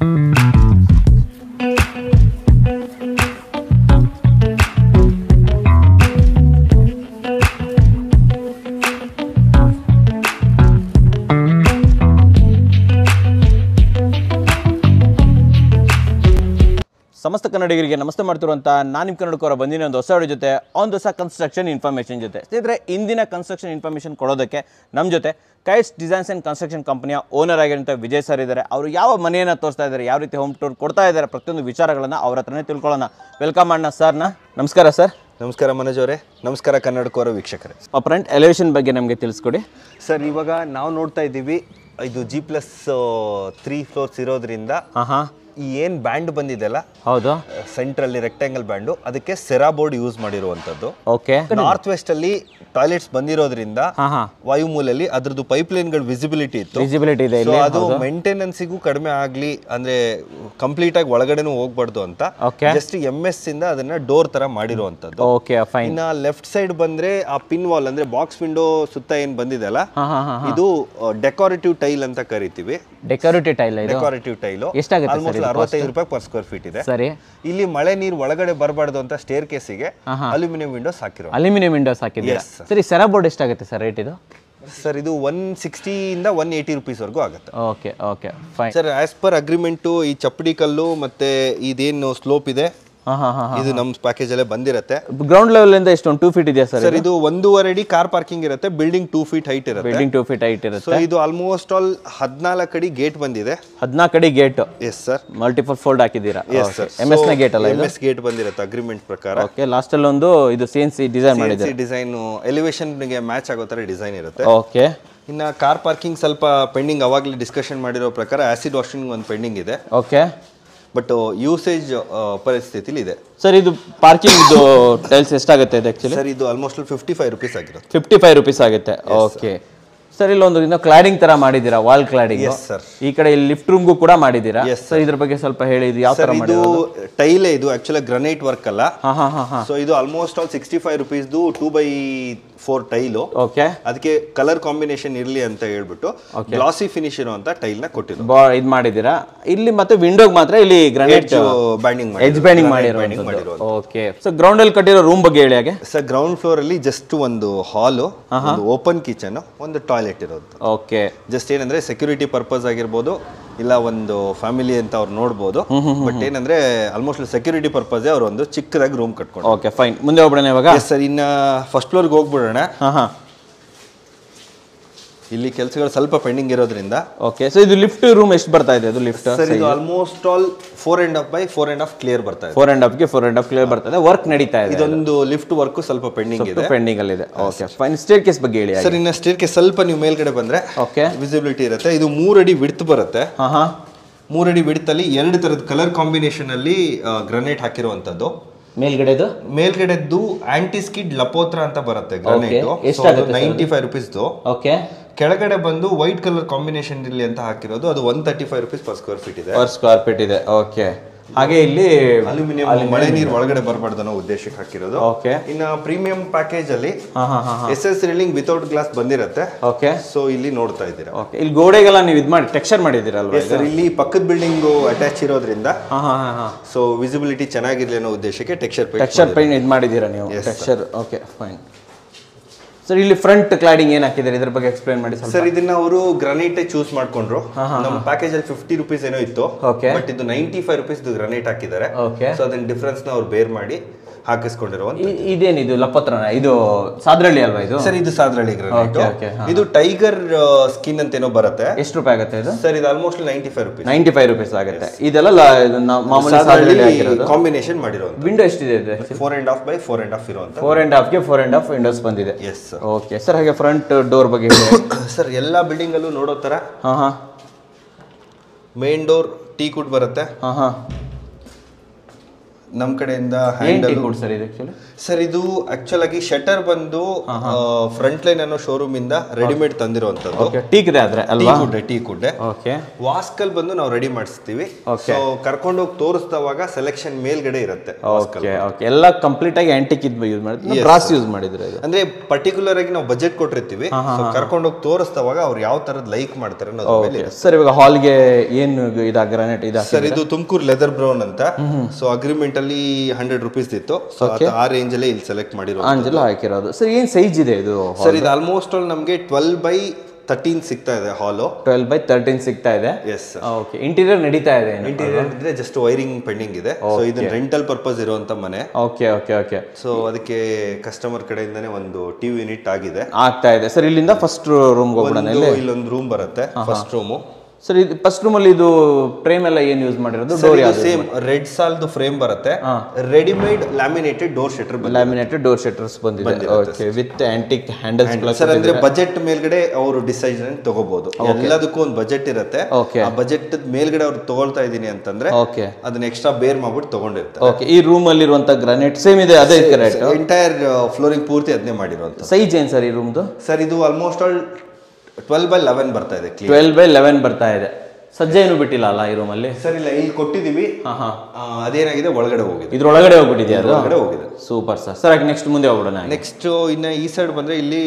ಸಮಸ್ತ ಕನ್ನಡಿಗರಿಗೆ ನಮಸ್ತೆ ಮಾಡ್ತಿರುವಂಥ ನಾನು ನಿಮ್ಮ ಕನ್ನಡಕವರ ಬಂದಿನ ಒಂದು ಹೊಸ ವಿಡಿಯೋ ಜೊತೆ ಆನ್ ಹೊಸ ಕನ್ಸ್ಟ್ರಕ್ಷನ್ ಇನ್ಫಾರ್ಮೇಷನ್ ಜೊತೆ ಸ್ನೇಹಿತರೆ ಇಂದಿನ ಕನ್ಸ್ಟ್ರಕ್ಷನ್ ಇನ್ಫಾರ್ಮೇಷನ್ ಕೊಡೋದಕ್ಕೆ ನಮ್ಮ ಜೊತೆ ಕೈಟ್ಸ್ ಡಿಸೈನ್ಸ್ ಆ್ಯಂಡ್ ಕನ್ಸ್ಟ್ರಕ್ಷನ್ ಕಂಪನಿಯ ಓನರ್ ಆಗಿರುವಂಥ ವಿಜಯ್ ಸರ್ ಇದ್ದಾರೆ. ಅವರು ಯಾವ ಮನೆಯನ್ನು ತೋರಿಸ್ತಾ ಇದ್ದಾರೆ, ಯಾವ ರೀತಿ ಹೋಮ್ ಟೂರ್ ಕೊಡ್ತಾ ಇದ್ದಾರೆ, ಪ್ರತಿಯೊಂದು ವಿಚಾರಗಳನ್ನು ಅವ್ರ ಹತ್ರನೇ ತಿಳ್ಕೊಳ್ಳೋಣ. ವೆಲ್ಕಮ್ ಮಾಡೋಣ ಸರ್ನ. ನಮಸ್ಕಾರ ಸರ್. ನಮಸ್ಕಾರ ಮನೋಜ್ ಅವರೇ. ನಮಸ್ಕಾರ ಕನ್ನಡಕವರ ವೀಕ್ಷಕರೇ. ಫ್ರಂಟ್ ಎಲಿವೇಷನ್ ಬಗ್ಗೆ ನಮಗೆ ತಿಳಿಸ್ಕೊಡಿ ಸರ್. ಇವಾಗ ನಾವು ನೋಡ್ತಾ ಇದ್ದೀವಿ, ಇದು G+3 ಫ್ಲೋರ್ಸ್ ಇರೋದ್ರಿಂದ ಈ ಏನು ಬ್ಯಾಂಡ್ ಬಂದಿದೆಲ್ಲ, ಹೌದು, ಸೆಂಟ್ರಲ್ಲಿ ರೆಕ್ಟ್ಯಾಂಗಲ್ ಬ್ಯಾಂಡು, ಅದಕ್ಕೆ ಸೆರಾ ಬೋರ್ಡ್ ಯೂಸ್ ಮಾಡಿರುವಂಥದ್ದು. ಓಕೆ. ನಾರ್ತ್ ವೆಸ್ಟ್ ಅಲ್ಲಿ ಟಾಯ್ಲೆಟ್ಸ್ ಬಂದಿರೋದ್ರಿಂದ ವಾಯುಮೂಲಲ್ಲಿ ಅದ್ರದ್ದು ಪೈಪ್ ಲೈನ್ಗಳು ವಿಸಿಬಿಲಿಟಿ ಇತ್ತು. So ಅದು ಮೇಂಟೆನೆನ್ಸಿಗೂ ಕಡಿಮೆ ಆಗ್ಲಿ, ಅಂದ್ರೆ ಕಂಪ್ಲೀಟ್ ಆಗಿ ಒಳಗಡೆನೂ ಹೋಗ್ಬಾರ್ದು ಅಂತ ಜಸ್ಟ್ MS ಇಂದ ಅದನ್ನ ಡೋರ್ ತರ ಮಾಡಿರುವಂತದ್ದು. ಇನ್ನ ಲೆಫ್ಟ್ ಸೈಡ್ ಬಂದ್ರೆ ಆ ಪಿನ್ ವಾಲ್ ಅಂದ್ರೆ ಬಾಕ್ಸ್ ವಿಂಡೋ ಸುತ್ತ ಏನ್ ಬಂದಿದೆಲ್ಲ, ಇದು ಡೆಕೋರೇಟಿವ್ ಟೈಲ್ ಅಂತ ಕರಿತೀವಿ. ಡೆಕೋರೇಟಿವ್ ಟೈಲ್ ಆಲ್ಮೋಸ್ಟ್ 65 ರೂಪಾಯಿ ಪರ್ ಸ್ಕ್ವೇರ್ ಫೀಟ್ ಇದೆ. ಸರಿ. ಇಲ್ಲಿ ಮಳೆ ನೀರು ಒಳಗಡೆ ಬರಬಾರ್ದು ಅಂತ ಸ್ಟೇರ್ ಕೇಸಿಗೆ ಅಲ್ಯೂಮಿನಿಯಂ ವಿಂಡೋಸ್ ಹಾಕಿರೋ. ಸರಿ, ಸೆರಾ ಬೋರ್ಡ್ ಎಷ್ಟಾಗುತ್ತೆ ಸರ್ ರೇಟ್ ಇದು? ಸರ್ ಇದು 160 ಇಂದ 180 ರೂಪೀಸ್ ವರೆಗೂ ಆಗುತ್ತೆ. Okay okay fine sir. As per agreement ಈ ಚಪ್ಪಡಿ ಕಲ್ಲು ಮತ್ತೆ ಇದೇನು ಸ್ಲೋಪ್ ಇದೆ ಇದು ನಮ್ಮ ಪ್ಯಾಕೇಜ್ ಅಲ್ಲೇ ಬಂದಿರುತ್ತೆ. ಗ್ರೌಂಡ್ ಲೆವೆಲ್ ಇಂದ ಎಷ್ಟು 2 ಫೀಟ್ ಇದೆಯಾ ಸರ್? ಇದು 1.5 ಅಡಿ ಕಾರ್ ಪಾರ್ಕಿಂಗ್ ಇರುತ್ತೆ. ಬಿಲ್ಡಿಂಗ್ 2 ಫೀಟ್ ಹೈಟ್ ಇರುತ್ತೆ. ಸೊ ಇದು ಆಲ್ಮೋಸ್ಟ್ ಆಲ್ 14 ಅಡಿ ಗೇಟ್ ಬಂದಿದೆ. 14 ಅಡಿ gate. Yes sir. Multiple fold ಹಾಕಿದ್ದೀರಾ? ಎಸ್ ಸರ್. MS ನ ಗೇಟ್ ಅಲ್ಲ, MS ಗೇಟ್ ಬಂದಿರುತ್ತೆ ಅಗ್ರಿಮೆಂಟ್ ಪ್ರಕಾರ. ಓಕೆ. ಲಾಸ್ಟ್ ಅಲ್ಲಿ ಒಂದು ಇದು CNC ಡಿಸೈನ್ ಮಾಡಿದ್ದಾರೆ. ಡಿಸೈನ್ ಎಲಿವೇಶನ್ ಗೆ ಮ್ಯಾಚ್ ಆಗೋ ತರ ಡಿಸೈನ್ ಇರುತ್ತೆ. ಓಕೆ. ಇನ್ನ ಕಾರ್ ಪಾರ್ಕಿಂಗ್ ಸ್ವಲ್ಪ ಪೆಂಡಿಂಗ್, ಅವಾಗಲೇ ಡಿಸ್ಕಷನ್ ಮಾಡಿರೋ ಪ್ರಕಾರ ಆಸಿಡ್ ವಾಷಿಂಗ್ ಒಂದು ಪೆಂಡಿಂಗ್ ಇದೆ. ಓಕೆ. ಬಟ್ ಯೂಸೇಜ್ ಪರಿಸ್ಥಿತಿಲಿ ಇದೆ. ಸರ್ ಇದು ಪಾರ್ಕಿಂಗ್ ಟೈಲ್ಸ್ ಎಷ್ಟಾಗುತ್ತೆ ಇದು ಆಕ್ಚುಲಿ? ಸರ್ ಇದು ಆಲ್ಮೋಸ್ಟ್ 55 ರೂಪೀಸ್ ಆಗಿರುತ್ತೆ. 55 ರೂಪೀಸ್ ಆಗುತ್ತೆ. Okay sir. ಇಲ್ಲೊಂದು ಇನ್ನೂ ಕ್ಲಾಡಿಂಗ್ ತರ ಮಾಡಿದ್ದೀರಾ, ವಾಲ್ ಕ್ಲಾಡಿಂಗ್. ಸರ್ ಈ ಕಡೆ ಇಲ್ಲಿ ಲಿಫ್ಟ್ ರೂಮ್ಗೂ ಕೂಡ ಮಾಡಿದ್ದೀರಾ. ಸರ್ ಇದ್ರ ಬಗ್ಗೆ ಸ್ವಲ್ಪ ಹೇಳಿ, ಇದು ಯಾವ ತರ ಮಾಡಿರೋದು? ಇದು ಟೈಲೇ, ಇದು ಆಕ್ಚುಲಿ ಗ್ರಾನೈಟ್ ವರ್ಕ್ ಅಲ್ಲ. ಸೊ ಇದು almost all 65 ರೂಪೀಸ್ದು 2x4 tile. Okay. ಅದಕ್ಕೆ ಕಲರ್ ಕಾಂಬಿನೇಷನ್ ಇರಲಿ ಅಂತ ಹೇಳ್ಬಿಟ್ಟು ಗ್ಲಾಸಿ ಫಿನಿಶ್ ಇರುವಂತ ಟೈಲ್ ನ ಕೊಟ್ಟಿದ್ದು ಇದು ಮಾಡಿದ್ದೀರಾ. ಇಲ್ಲಿ ಮತ್ತೆ ವಿಂಡೋಗೆ ಮಾತ್ರ ಇಲ್ಲಿ ಗ್ರಾನೈಟ್ ಬ್ಯಾಂಡಿಂಗ್ ಎಡ್ಜ್ ಬ್ಯಾಂಡಿಂಗ್ ಮಾಡಿರೋದು. ಓಕೆ. ಸೊ ಗ್ರೌಂಡ್ ಅಲ್ಲಿ ಕಟ್ಟಿರೋ ರೂಮ್ ಬಗ್ಗೆ ಹೇಳಿ ಹಾಗೆ. ಸರ್ ಗ್ರೌಂಡ್ ಫ್ಲೋರ್ ಅಲ್ಲಿ ಜಸ್ಟ್ ಒಂದು ಹಾಲ್, ಒಂದು ಓಪನ್ ಕಿಚನ್, ಒಂದು ಟಾಯ್ಲೆಟ್ ಇರೋದು. ಓಕೆ. ಜಸ್ಟ್ ಏನಂದ್ರೆ ಸೆಕ್ಯೂರಿಟಿ ಪರ್ಪಸ್ ಆಗಿರ್ಬೋದು, ಇಲ್ಲ ಒಂದು ಫ್ಯಾಮಿಲಿ ಅಂತ ಅವ್ರು ನೋಡ್ಬೋದು. ಬಟ್ ಏನಂದ್ರೆ ಆಲ್ಮೋಸ್ಟ್ ಸೆಕ್ಯೂರಿಟಿ ಪರ್ಪಸ್ ಅವ್ರು ಒಂದು ಚಿಕ್ಕದಾಗಿ ರೂಮ್ ಕಟ್ಕೊಂಡು. Okay fine. ಮುಂದೆ ಹೋಗ್ಬಿಡೋಣ ಇವಾಗ. ಸರ್ ಇನ್ನ ಫಸ್ಟ್ ಫ್ಲೋರ್ಗೆ ಹೋಗ್ಬಿಡೋಣ. ಇಲ್ಲಿ ಕೆಲಸಗಳು ಸ್ವಲ್ಪ ಪೆಂಡಿಂಗ್ ಇರೋದ್ರಿಂದ. ಓಕೆ. ಸೊ ಇದು ಲಿಫ್ಟ್ ರೂಮ್ ಎಷ್ಟು ಬರ್ತಾ ಇದೆ? ಅದು ಲಿಫ್ಟ್ ಸರ್ ಇದು ಆಲ್ಮೋಸ್ಟ್ ಆಲ್ 4.5 by 4.5 ಕ್ಲಿಯರ್ ಬರ್ತಾ ಇದೆ. 4.5 ಗೆ 4.5 ಕ್ಲಿಯರ್ ಬರ್ತಾ ಇದೆ. ವರ್ಕ್ ನಡೀತಾ ಇದೆ. ಇದೊಂದು ಲಿಫ್ಟ್ ವರ್ಕ್ ಸ್ವಲ್ಪ ಪೆಂಡಿಂಗ್ ಇದೆ. ಪೆಂಡಿಂಗ್ ಅಲ್ಲಿ ಇದೆ. Okay fine. ಸ್ಟೇರ್ ಕೇಸ್ ಬಗ್ಗೆ ಹೇಳಿ. ಸರ್ ಇನ್ನ ಸ್ಟೇರ್ ಕೇಸ್ ಸ್ವಲ್ಪ ನೀವು ಮೇಲ್ಗಡೆ ಬಂದ್ರೆ ಓಕೆ ವಿಸಿಬಿಲಿಟಿ ಇರುತ್ತೆ. ಇದು 3 ಅಡಿ ವಿಡ್ತ್ ಬರುತ್ತೆ. 3 ಅಡಿ ವಿಡ್ತ್ ಅಲ್ಲಿ 2 ತರದ ಕಲರ್ ಕಾಂಬಿನೇಷನ್ ಅಲ್ಲಿ ಗ್ರಾನೈಟ್ ಹಾಕಿರುವಂತದ್ದು. ಮೇಲ್ಗಡೆದ್ದು ಆಂಟಿ ಸ್ಕಿಡ್ ಲಪೋತ್ರ ಅಂತ ಬರುತ್ತೆ ಗ್ರಾನೈಟ್. 95 ರೂಪೀಸ್ದು. ಓಕೆ. ಕೆಳಗಡೆ ಬಂದು ವೈಟ್ ಕಲರ್ ಕಾಂಬಿನೇಷನ್ ಇರಲಿ ಅಂತ ಹಾಕಿರೋದು, ಅದು 135 ರೂಪೀಸ್ ಪರ್ ಸ್ಕ್ವೇರ್ ಫೀಟ್ ಇದೆ. ಓಕೆ. ಹಾಗೆ ಇಲ್ಲಿ ಅಲ್ಯೂಮಿನಿಯಂ, ಮಳೆ ನೀರು ಒಳಗಡೆ ಬರಬಾರ್ದು ಅನ್ನೋ ಉದ್ದೇಶಕ್ಕೆ ಹಾಕಿರೋದು. ಓಕೆ. ಇನ್ನ ಪ್ರೀಮಿಯಂ ಪ್ಯಾಕೇಜ್ ಅಲ್ಲಿ SS ರೇಲಿಂಗ್ ವಿತೌಟ್ ಗ್ಲಾಸ್ ಬಂದಿರುತ್ತೆ. ಓಕೆ. ಸೊ ಇಲ್ಲಿ ನೋಡ್ತಾ ಇದ್ದೀರಾ. ಓಕೆ. ಇಲ್ಲಿ ಗೋಡೆಗೆಲ್ಲ ನೀವು ಇದು ಮಾಡಿ ಟೆಕ್ಸ್ಚರ್ ಮಾಡಿದ್ದೀರಲ್ವಾ? ಸರ್ ಇಲ್ಲಿ ಪಕ್ಕದ ಬಿಲ್ಡಿಂಗ್ ಅಟ್ಯಾಚ್ ಇರೋದ್ರಿಂದ ಸೊ ವಿಸಿಬಿಲಿಟಿ ಚೆನ್ನಾಗಿರ್ಲಿ ಅನ್ನೋ ಉದ್ದೇಶಕ್ಕೆ ಟೆಕ್ಸ್ಚರ್ ಪೇಂಟ್ ಇದು ಮಾಡಿದ್ದೀರಾ ನೀವು? ಟೆಕ್ಸ್ಚರ್. Okay fine. ಸರ್ ಇಲ್ಲಿ ಫ್ರಂಟ್ ಕ್ಲಾಡಿಂಗ್ ಏನ್ ಹಾಕಿದ್ದಾರೆ, ಇದ್ರ ಬಗ್ಗೆ ಎಕ್ಸ್ಪ್ಲೈನ್ ಮಾಡಿ ಸರ್. ಇದನ್ನ ಅವರು ಗ್ರಾನೈಟ್ ಚೂಸ್ ಮಾಡ್ಕೊಂಡ್ರು. ನಮ್ಮ ಪ್ಯಾಕೇಜ್ ಅಲ್ಲಿ 50 ರೂಪೀಸ್ ಏನೋ ಇತ್ತು, ಬಟ್ ಇದು 95 ರೂಪೀಸ್ ಗ್ರಾನೈಟ್ ಹಾಕಿದ್ದಾರೆ. ಸೊ ಅದನ್ನ ಡಿಫರೆನ್ಸ್ ನ ಅವ್ರು ಬೇರ್ ಮಾಡಿ ಹಾಕಿಸ್ಕೊಂಡಿರುವಂತ. ಇದೇನಿದು ಲಪತ್ರನ? ಇದು ಸಾದ್ರಳ್ಳಿ ಅಲ್ವಾ ಇದು? ಸರ್ ಇದು ಸಾದ್ರಳ್ಳಿ ಗ್ರಾನೈಟ್. ಇದು ಟೈಗರ್ ಸ್ಕಿನ್ ಅಂತ ಏನೋ ಬರುತ್ತೆ. ಎಷ್ಟು ರೂಪಾಯಿ ಆಗುತ್ತೆ ಇದು? ಸರ್ ಇದು ಆಲ್ಮೋಸ್ಟ್ 95 ರೂಪೀಸ್. 95 ರೂಪೀಸ್ ಆಗುತ್ತೆ. ಇದೆಲ್ಲ ಮಾಮೂಲಿ ಸಾದ್ರಳ್ಳಿ ಹಾಕಿರೋದು, ಕಾಂಬಿನೇಷನ್ ಮಾಡಿರೋದು. ವಿಂಡೋ ಎಷ್ಟಿದೆ ಇದು? 4.5 by 4.5 ಇರುವಂತ. 4.5 ಗೆ 4.5 ವಿಂಡೋಸ್ ಬಂದಿದೆ. ಎಸ್. Okay sir. ಹಾಗೆ ಫ್ರಂಟ್ ಡೋರ್ ಬಗ್ಗೆ ಸರ್ ಎಲ್ಲಾ ಬಿಲ್ಡಿಂಗ್ ಅಲ್ಲೂ ನೋಡೋ ತರ ಮೇನ್ ಡೋರ್ ಟೀ ಕುಡ್ ಬರುತ್ತೆ. ನಮ್ಮ ಕಡೆಯಿಂದ ಸರ್ ಇದು ಆಕ್ಚುಲಿ ಸರ್ ಇದು ಆಕ್ಚುಲ್ ಆಗಿ ಶಟರ್ ಬಂದು ಫ್ರಂಟ್ ಲೈನ್ ಅನ್ನೋ ಶೋರೂಮ್ ಇಂದ ರೆಡಿಮೇಡ್ ತಂದಿರುವಂತದ್ದು. ಟೀಕ್ ಇದೆ ಆದ್ರೆ ಅಲ್ವಾ? ಟೀ ಕುಡ್ಡೆ. ಓಕೆ. ವಾಸ್ಕಲ್ ಬಂದು ನಾವು ರೆಡಿ ಮಾಡಿಸ್ತೀವಿ. ಸೊ ಕರ್ಕೊಂಡು ಹೋಗಿ ತೋರಿಸಿದವಾಗ ಸೆಲೆಕ್ಷನ್ ಮೇಲ್ಗಡೆ ಇರುತ್ತೆ. Okay okay. ಎಲ್ಲ ಕಂಪ್ಲೀಟ್ ಆಗಿ ಆಂಟಿಕ್ ಇದು ಯೂಸ್ ಮಾಡಿದ್ರೆ ಬ್ರಾಸ್ ಯೂಸ್ ಮಾಡಿದ್ರೆ ಅಂದ್ರೆ ಪರ್ಟಿಕ್ಯುಲರ್ ಆಗಿ ನಾವು ಬಜೆಟ್ ಕೊಟ್ಟಿರ್ತೀವಿ. ಕರ್ಕೊಂಡು ಹೋಗಿ ತೋರಿಸಿದವಾಗ ಅವ್ರು ಯಾವ ತರದ್ ಲೈಕ್ ಮಾಡ್ತಾರೆ ಅನ್ನೋದು. ಸರ್ ಇವಾಗ ಹಾಲ್ಗೆ ಏನು ಇದ ಗ್ರಾನೈಟ್ ಇದೆ ಸರ್ ಇದು ತುಮಕೂರು ಲೆದರ್ ಬ್ರೌನ್ ಅಂತ. ಸೊ ಅಗ್ರಿಮೆಂಟ್ ಅಲ್ಲಿ 100 ರೂಪೀಸ್ ಇತ್ತು. ಸೊ ಆ ರೇಂಜ್ ಅಲ್ಲಿ ಇಲ್ಲಿ ಸೆಲೆಕ್ಟ್ ಮಾಡಿರೋ ಹಾಕಿರೋದು. ಸರ್ ಏನ್ ಸೈಜ್ ಇದೆ ಇದು? ಸರ್ ಇದು ಆಲ್ಮೋಸ್ಟ್ ಆಲ್ ನಮಗೆ 12/13 ಸಿಗ್ತಾ ಇದೆ ಹಾಲು. 12/13 ಸಿಗ್ತಾ ಇದೆ. ಎಸ್. ಓಕೆ. ಇಂಟೀರಿಯರ್ ನಡೀತಾ ಇದೆ? ಇಂಟೀರಿಯರ್ ಇದ್ರೆ ಜಸ್ಟ್ ವೈರಿಂಗ್ ಪೆಂಡಿಂಗ್ ಇದೆ. ಸೊ ಇದು ರೆಂಟಲ್ ಪರ್ಪಸ್ ಇರುವಂತ ಮನೆ. Okay okay okay. ಸೊ ಅದಕ್ಕೆ ಕಸ್ಟಮರ್ ಕಡೆಯಿಂದಾನೆ ಒಂದು ಟಿವಿ ಯೂನಿಟ್ ಆಗ್ತಾ ಇದೆ. ಸರ್ ಇಲ್ಲಿಂದ ಫಸ್ಟ್ ರೂಮ್ ಹೋಗೋಣ. ಇಲ್ಲೊಂದು ರೂಮ್ ಬರುತ್ತೆ, ಫಸ್ಟ್ ರೂಮು. ಸರ್ ಇದು ಫಸ್ಟ್ ರೂಮ್ ಅಲ್ಲಿ ಇದು ಫ್ರೇಮ್ ಎಲ್ಲ ಏನು ಯೂಸ್ ಮಾಡಿರೋದು? ಸೇಮ್ ರೆಡ್ ಸಾಲ್ದು ಫ್ರೇಮ್ ಬರುತ್ತೆ. Readymade laminated door shutter. Laminated door shutters ಬಂದಿದೆ. Okay. With antique handles. Sir ಅಂದ್ರೆ ಬಜೆಟ್ ಮೇಲ್ಗಡೆ ಅವರು ಡಿಸೈಷನ್ ತಗೋಬಹುದು. ಎಲ್ಲದಕ್ಕೂ ಒಂದು ಬಜೆಟ್ ಇರುತ್ತೆ. ಆ ಬಜೆಟ್ ಮೇಲ್ಗಡೆ ಅವ್ರು ತಗೊಳ್ತಾ ಇದೀನಿ ಅಂತಂದ್ರೆ ಅದನ್ನ ಎಕ್ಸ್ಟ್ರಾ ಬೇರ್ ಮಾಡ್ಬಿಟ್ಟು ತಗೊಂಡಿರ್ತಾರೆ. ಓಕೆ. ಈ ರೂಮ್ ಅಲ್ಲಿ ಇರುವಂತ ಗ್ರಾನೈಟ್ ಸೇಮ್ ಇದೆ, ಅದೇ ಕರೆಕ್ಟ್? ಎಂಟೈರ್ ಫ್ಲೋರಿಂಗ್ ಪೂರ್ತಿ ಅದನ್ನೇ ಮಾಡಿರುವಂತ. ಸೈಜ್ ಏನ್ ಸರ್ ಈ ರೂಮ್ದು? ಸರ್ ಇದು ಆಲ್ಮೋಸ್ಟ್ ಆಲ್ 12/11 ಬರ್ತಾ ಇದೆ. 12/11 ಬರ್ತಾ ಇದೆ. ಸಜ್ಜೆ ಏನು ಬಿಟ್ಟಿಲ್ಲ ಅಲ್ಲ ಈ ರೂಮಲ್ಲಿ? ಸರ್ ಇಲ್ಲ, ಇಲ್ಲಿ ಕೊಟ್ಟಿದೀವಿ. ಅದೇನಾಗಿದೆ ಒಳಗಡೆ ಹೋಗಿದೆ. ಇದ್ರೊಳಗಡೆ ಹೋಗ್ಬಿಟ್ಟಿದೆ ಅದು? ಒಳಗಡೆ ಹೋಗಿದೆ. Super sir. ಸರ್ ನೆಕ್ಸ್ಟ್ ಮುಂದೆ ಹೋಗೋಣ. ನೆಕ್ಸ್ಟ್ ಇನ್ನ ಈ ಸೈಡ್ ಬಂದ್ರೆ ಇಲ್ಲಿ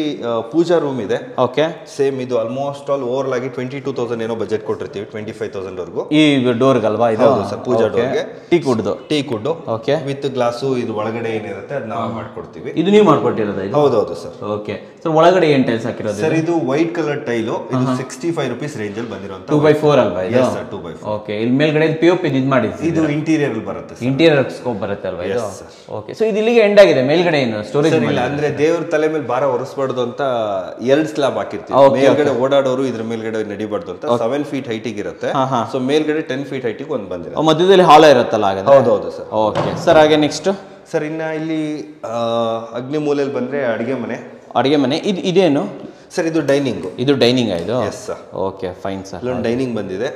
ಪೂಜಾ ರೂಮ್ ಇದೆ. ಓಕೆ. ಸೇಮ್ ಇದು ಆಲ್ಮೋಸ್ಟ್ ಆಲ್ ಓವರ್ ಆಗಿ 22,000 ಏನೋ ಬಜೆಟ್ ಕೊಟ್ಟಿರ್ತೀವಿ, 25,000 ವರ್ಗೂ. ಈ ಡೋರ್ ಅಲ್ವಾ ಇದು? ಹೌದು ಸರ್, ಪೂಜಾ ಡೋರ್ಗೆ. Teak wood okay, with glass. ಇದು ಒಳಗಡೆ ಏನಿರುತ್ತೆ ಅದು ನಾವು ಮಾಡ್ಕೊಡ್ತೀವಿ. ಇದು ನೀವು ಮಾಡ್ಕೊಟ್ಟಿರೋದು? ಹೌದೌದು ಸರ್. Okay sir. ಒಳಗಡೆ ಏನ್ ಟೈಲ್ಸ್ ಹಾಕಿರೋದು? ಸರ್ ಇದು ವೈಟ್ ಕಲರ್ ಟೈಲು. ಇದು 65 ರೂಪೀಸ್ ರೇಂಜ್ ಅಲ್ಲಿ ಬಂದಿರುವಂತ 2x4 ಅಲ್ವಾ ಇದು? Yes sir, 2x4. ಓಕೆ. ಇಲ್ಲಿ ಮೇಲ್ಗಡೆ ಪಿಒಪಿ ಇದು ಮಾಡಿದ್ವಿ. ಇದು ಇಂಟೀರಿಯರ್ ಬರುತ್ತೆ. ಇಂಟೀರಿಯರ್ ಸ್ಕೋಪ್ ಬರುತ್ತೆ ಅಲ್ವಾ ಇದು? ಓಕೆ. ಸೊ ಇದು ಇಲ್ಲಿಗೆ ಎಂಡ್ ಆಗಿದೆ. ಮೇಲ್ಗಡೆ ಏನು ಸ್ಟೋರೇಜ್ ಇಲ್ಲ, ಅಂದ್ರೆ ದೇವ್ರ ತಲೆ ಮೇಲೆ ಭಾರ ಹೊರಿಸಬಾರ್ದು ಅಂತ 2 ಸ್ಲಾಬ್ ಹಾಕಿರ್ತೀವಿ. ಮೇಲ್ಗಡೆ ಓಡಾಡೋರು ಇದ್ರ ಮೇಲ್ಗಡೆ ನಡಿಬಾರ್ದು ಅಂತ 7 ಫೀಟ್ ಹೈಟಿಗೆ ಇರುತ್ತೆ. ಸೊ ಮೇಲ್ಗಡೆ 10 ಫೀಟ್ ಹೈಟಿಗೆ ಒಂದು ಬಂದಿದೆ. ಮಧ್ಯದಲ್ಲಿ ಹಾಲ ಇರುತ್ತಲ್ಲ ಹಾಗಾದ್ರೆ? ಹೌದೌದು ಸರ್. Okay sir. ಹಾಗೆ ನೆಕ್ಸ್ಟ್ ಸರ್ ಇನ್ನ ಇಲ್ಲಿ ಅಗ್ನಿ ಮೂಲೆಯಲ್ಲಿ ಬಂದ್ರೆ ಅಡಿಗೆ ಮನೆ. ಇದೇನು ಸರ್? ಇದು ಡೈನಿಂಗ್. ಇದು ಡೈನಿಂಗ್ ಇದು? Yes sir. Okay fine sir. ಇಲ್ಲೊಂದು ಡೈನಿಂಗ್ ಬಂದಿದೆ.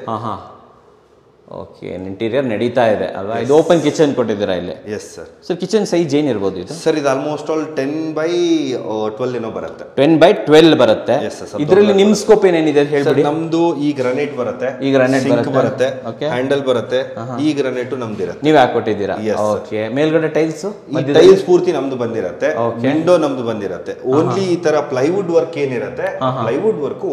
ಓಕೆ. ಇಂಟೀರಿಯರ್ ನಡೀತಾ ಇದೆ ಅಲ್ವಾ? ಇದು ಓಪನ್ ಕಿಚನ್ ಕೊಟ್ಟಿದ್ದೀರಾ ಇಲ್ಲಿ? Yes sir. Sir kitchen size ಏನಿರ್ಬೋದು ಇದು? ಸರ್ ಇದು ಆಲ್ಮೋಸ್ಟ್ ಆಲ್ 10/12 ಏನೋ ಬರುತ್ತೆ. 10/12 ಬರುತ್ತೆ. ಇದರಲ್ಲಿ ನಿಮ್ ಸ್ಕೋಪ್ ಏನೇನಿದೆ ಹೇಳ್ಬಿಡಿ. ನಮ್ದು ಈ ಗ್ರಾನೈಟ್ ಬರುತ್ತೆ, ಈ ಗ್ರಾನೈಟ್ ಬರುತ್ತೆ, ಹ್ಯಾಂಡಲ್ ಬರುತ್ತೆ. ಈ ಗ್ರಾನೈಟ್ ನಮ್ದು ಇರುತ್ತೆ. ನೀವೇ ಹಾಕೊಟ್ಟಿದ್ದೀರಾ? ಓಕೆ. ಮೇಲ್ಗಡೆ ಟೈಲ್ಸ್? ಟೈಲ್ಸ್ ಪೂರ್ತಿ ನಮ್ದು ಬಂದಿರುತ್ತೆ. ವಿಂಡೋ ನಮ್ದು ಬಂದಿರುತ್ತೆ. ಓನ್ಲಿ ಈ ತರ ಪ್ಲೈವುಡ್ ವರ್ಕ್ ಏನಿರುತ್ತೆ, ಪ್ಲೈವುಡ್ ವರ್ಕ್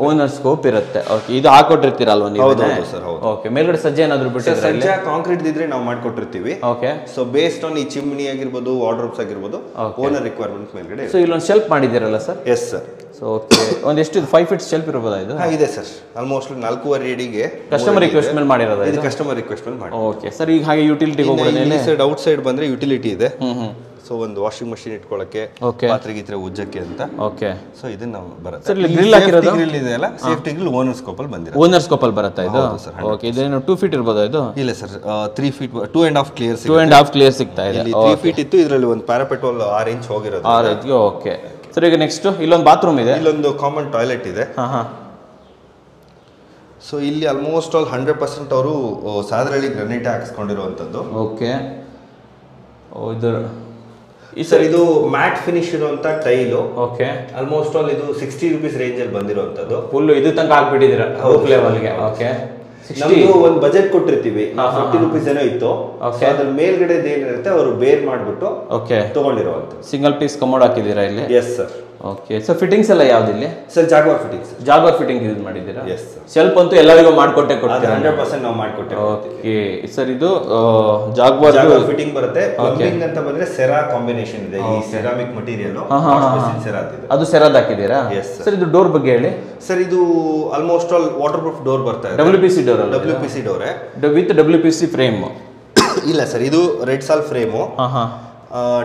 ಓನರ್ ಸ್ಕೋಪ್ ಇರುತ್ತೆ. ಓಕೆ. ಇದು ಹಾಕೊಟ್ಟಿರ್ತೀರಲ್ವಾ ನೀವು? ಹೌದು ಸರ್. ಹೌದು. ಓಕೆ. ಮೇಲ್ಗಡೆ ಸಜ್ಜೆ ಏನಾದ್ರು ಬಿಟ್ಟಿದ್ರೆ? ಸಜ್ಜೆ ಕಾಂಕ್ರೀಟ್ ಇದ್ರೆ ನಾವು ಮಾಡ್ಕೊಟ್ಟಿರ್ತೀವಿ. ಓಕೆ. ಸೊ ಬೇಸ್ಡ್ ಆನ್ ಈ ಚಿಮ್ನಿ ಆಗಿರ್ಬೋದು, ವಾರ್ಡ್ರೋಬ್ಸ್ ಆಗಿರ್ಬೋದು, ಓನರ್ ರಿಕ್ವೈರ್ಮೆಂಟ್ ಮೇಲ್ಗಡೆ. ಸೊ ಇಲ್ಲೊಂದು ಶೆಲ್ಫ್ ಮಾಡಿದ್ದೀರಲ್ಲ sir? Yes sir. So okay. ಒಂದೆಷ್ಟು 5 ಫೀಟ್ ಶೆಲ್ಫ್ ಇರಬಹುದಾ ಇದು? ಇದೆ ಸರ್. ಆಲ್ಮೋಸ್ಟ್ 4.5 ಅಡಿಗೆ ಕಸ್ಟಮರ್ ರಿಕ್ವೆಸ್ಟ್ ಮೇಲೆ ಮಾಡಿರೋದು ಇದು? ಕಸ್ಟಮರ್ ರಿಕ್ವೆಸ್ಟ್ ಮೇಲೆ ಮಾಡಿ. Okay sir. ಈಗ ಹಾಗೆ ಯುಟಿಲಿಟಿ ಹೋಗೋಣ. ಸೈಡ್ ಔಟ್ ಸೈಡ್ ಬಂದ್ರೆ ಯುಟಿಲಿಟಿ ಇದೆ. ಸೊ ಒಂದು ವಾಷಿಂಗ್ ಮಷಿನ್ ಇಟ್ಕೊಳ್ಳಕ್ಕೆ, ಪಾತ್ರೆ ಗೀತ್ರೆ ಉಜ್ಜಕ್ಕೆ ಅಂತ. ಓಕೆ. ಸೊ ಇದನ್ನ ನಾವು ಬರುತ್ತೆ. ಸರ್ ಗ್ರಿಲ್ ಹಾಕಿರೋದು? ಗ್ರಿಲ್ ಇದೆ ಅಲ್ಲ, ಸೇಫ್ಟಿ ಗ್ರಿಲ್ ಓನರ್ ಸ್ಕೋಪ್ ಅಲ್ಲಿ ಬಂದಿದೆ. ಓನರ್ ಸ್ಕೋಪ್ ಅಲ್ಲಿ ಬರುತ್ತೆ ಇದು? ಓಕೆ. ಇದೇನು 2 ಫೀಟ್ ಇರಬಹುದು ಇದು? ಇಲ್ಲ ಸರ್, 3 ಫೀಟ್ 2.5 ಕ್ಲಿಯರ್. 2.5 ಕ್ಲಿಯರ್ ಸಿಗ್ತಾ ಇದೆ. 3 ಫೀಟ್ ಇತ್ತು, ಇದರಲ್ಲಿ ಒಂದು ಪ್ಯಾರಾಪೆಟ್ರೋಲ್ 6 ಇಂಚ್ ಹೋಗಿರೋದು. 6 ಇಂಚ್. Okay sir. ಈಗ ನೆಕ್ಸ್ಟ್ ಇಲ್ಲೊಂದು ಬಾತ್ರೂಮ್ ಇದೆ, ಇಲ್ಲೊಂದು ಕಾಮನ್ ಟಾಯ್ಲೆಟ್ ಇದೆ. ಸೊ ಇಲ್ಲಿ ಆಲ್ಮೋಸ್ಟ್ ಆಲ್ 100% ಅವರು ಸಾದರಳ್ಳಿ ಗ್ರಾನೈಟ್ ಹಾಕಿಸ್ಕೊಂಡಿರುವಂತದ್ದು. ಓಕೆ. ಇದು ಸರ್ ಇದು ಮ್ಯಾಟ್ ಫಿನಿಶ್ ಇರುವಂತ ಟೈಲು. ಓಕೆ. ಆಲ್ಮೋಸ್ಟ್ ಆಲ್ ಇದು 60 ರೂಪೀಸ್ ರೇಂಜ್ ಅಲ್ಲಿ ಬಂದಿರುವಂತದ್ದು. ಫುಲ್ ಇದು ತನಕ ಹಾಕ್ಬಿಟ್ಟಿದ್ದೀರಾ ರೂಫ್ ಲೆವೆಲ್ಗೆ? ಓಕೆ. ನಮ್ದು ಒಂದು ಬಜೆಟ್ ಕೊಟ್ಟಿರ್ತೀವಿ, 50 ರೂಪೀಸ್ ಏನೋ ಇತ್ತು. ಅದ್ರ ಮೇಲ್ಗಡೆ ಏನಿರುತ್ತೆ ಅವರು ಬೇರ್ ಮಾಡ್ಬಿಟ್ಟು ತಗೊಂಡಿರುವಂತ ಸಿಂಗಲ್ ಪೀಸ್ ಕಮೋಡ್ ಹಾಕಿದ್ದೀರಾ ಇಲ್ಲಿ? Yes sir. Okay. Sir fittings ಎಲ್ಲ ಯಾವ್ದಿಲ್ಲಿ? Sir Jaguar fittings. Jaguar fitting use ಮಾಡಿದ್ದೀರಾ? Yes sir. ಶೆಲ್ಫ್ ಅಂತೂ ಎಲ್ಲರಿಗೂ ಮಾಡ್ಕೊಟ್ಟೆ ಕೊಡ್ತೀರಾ? 100% ನಾವು ಮಾಡ್ಕೊಟ್ಟೆ. Okay sir. ಇದು ಜಾಗ್ವಾರ್ ಫಿಟ್ಟಿಂಗ್ ಬರುತ್ತೆ. ಪ್ಲಂಬಿಂಗ್ ಅಂತ ಬಂದ್ರೆ ಸೆರಾ ಕಾಂಬಿನೇಷನ್ ಇದೆ. ಈ ಸೆರಾಮಿಕ್ ಮಟೀರಿಯಲ್ ಅದು ಸೆರಾದ್ ಹಾಕಿದ್ದೀರಾ? ಎಸ್ ಸರ್. ಇದು ಡೋರ್ ಬಗ್ಗೆ ಹೇಳಿ ಸರ್. ಇದು almost all water proof door ಬರ್ತಾ ಇದೆ. WPC door? WPC door with WPC frame? ಇಲ್ಲ ಸರ್, ಇದು ರೆಡ್ ಸಾಲ್ frame.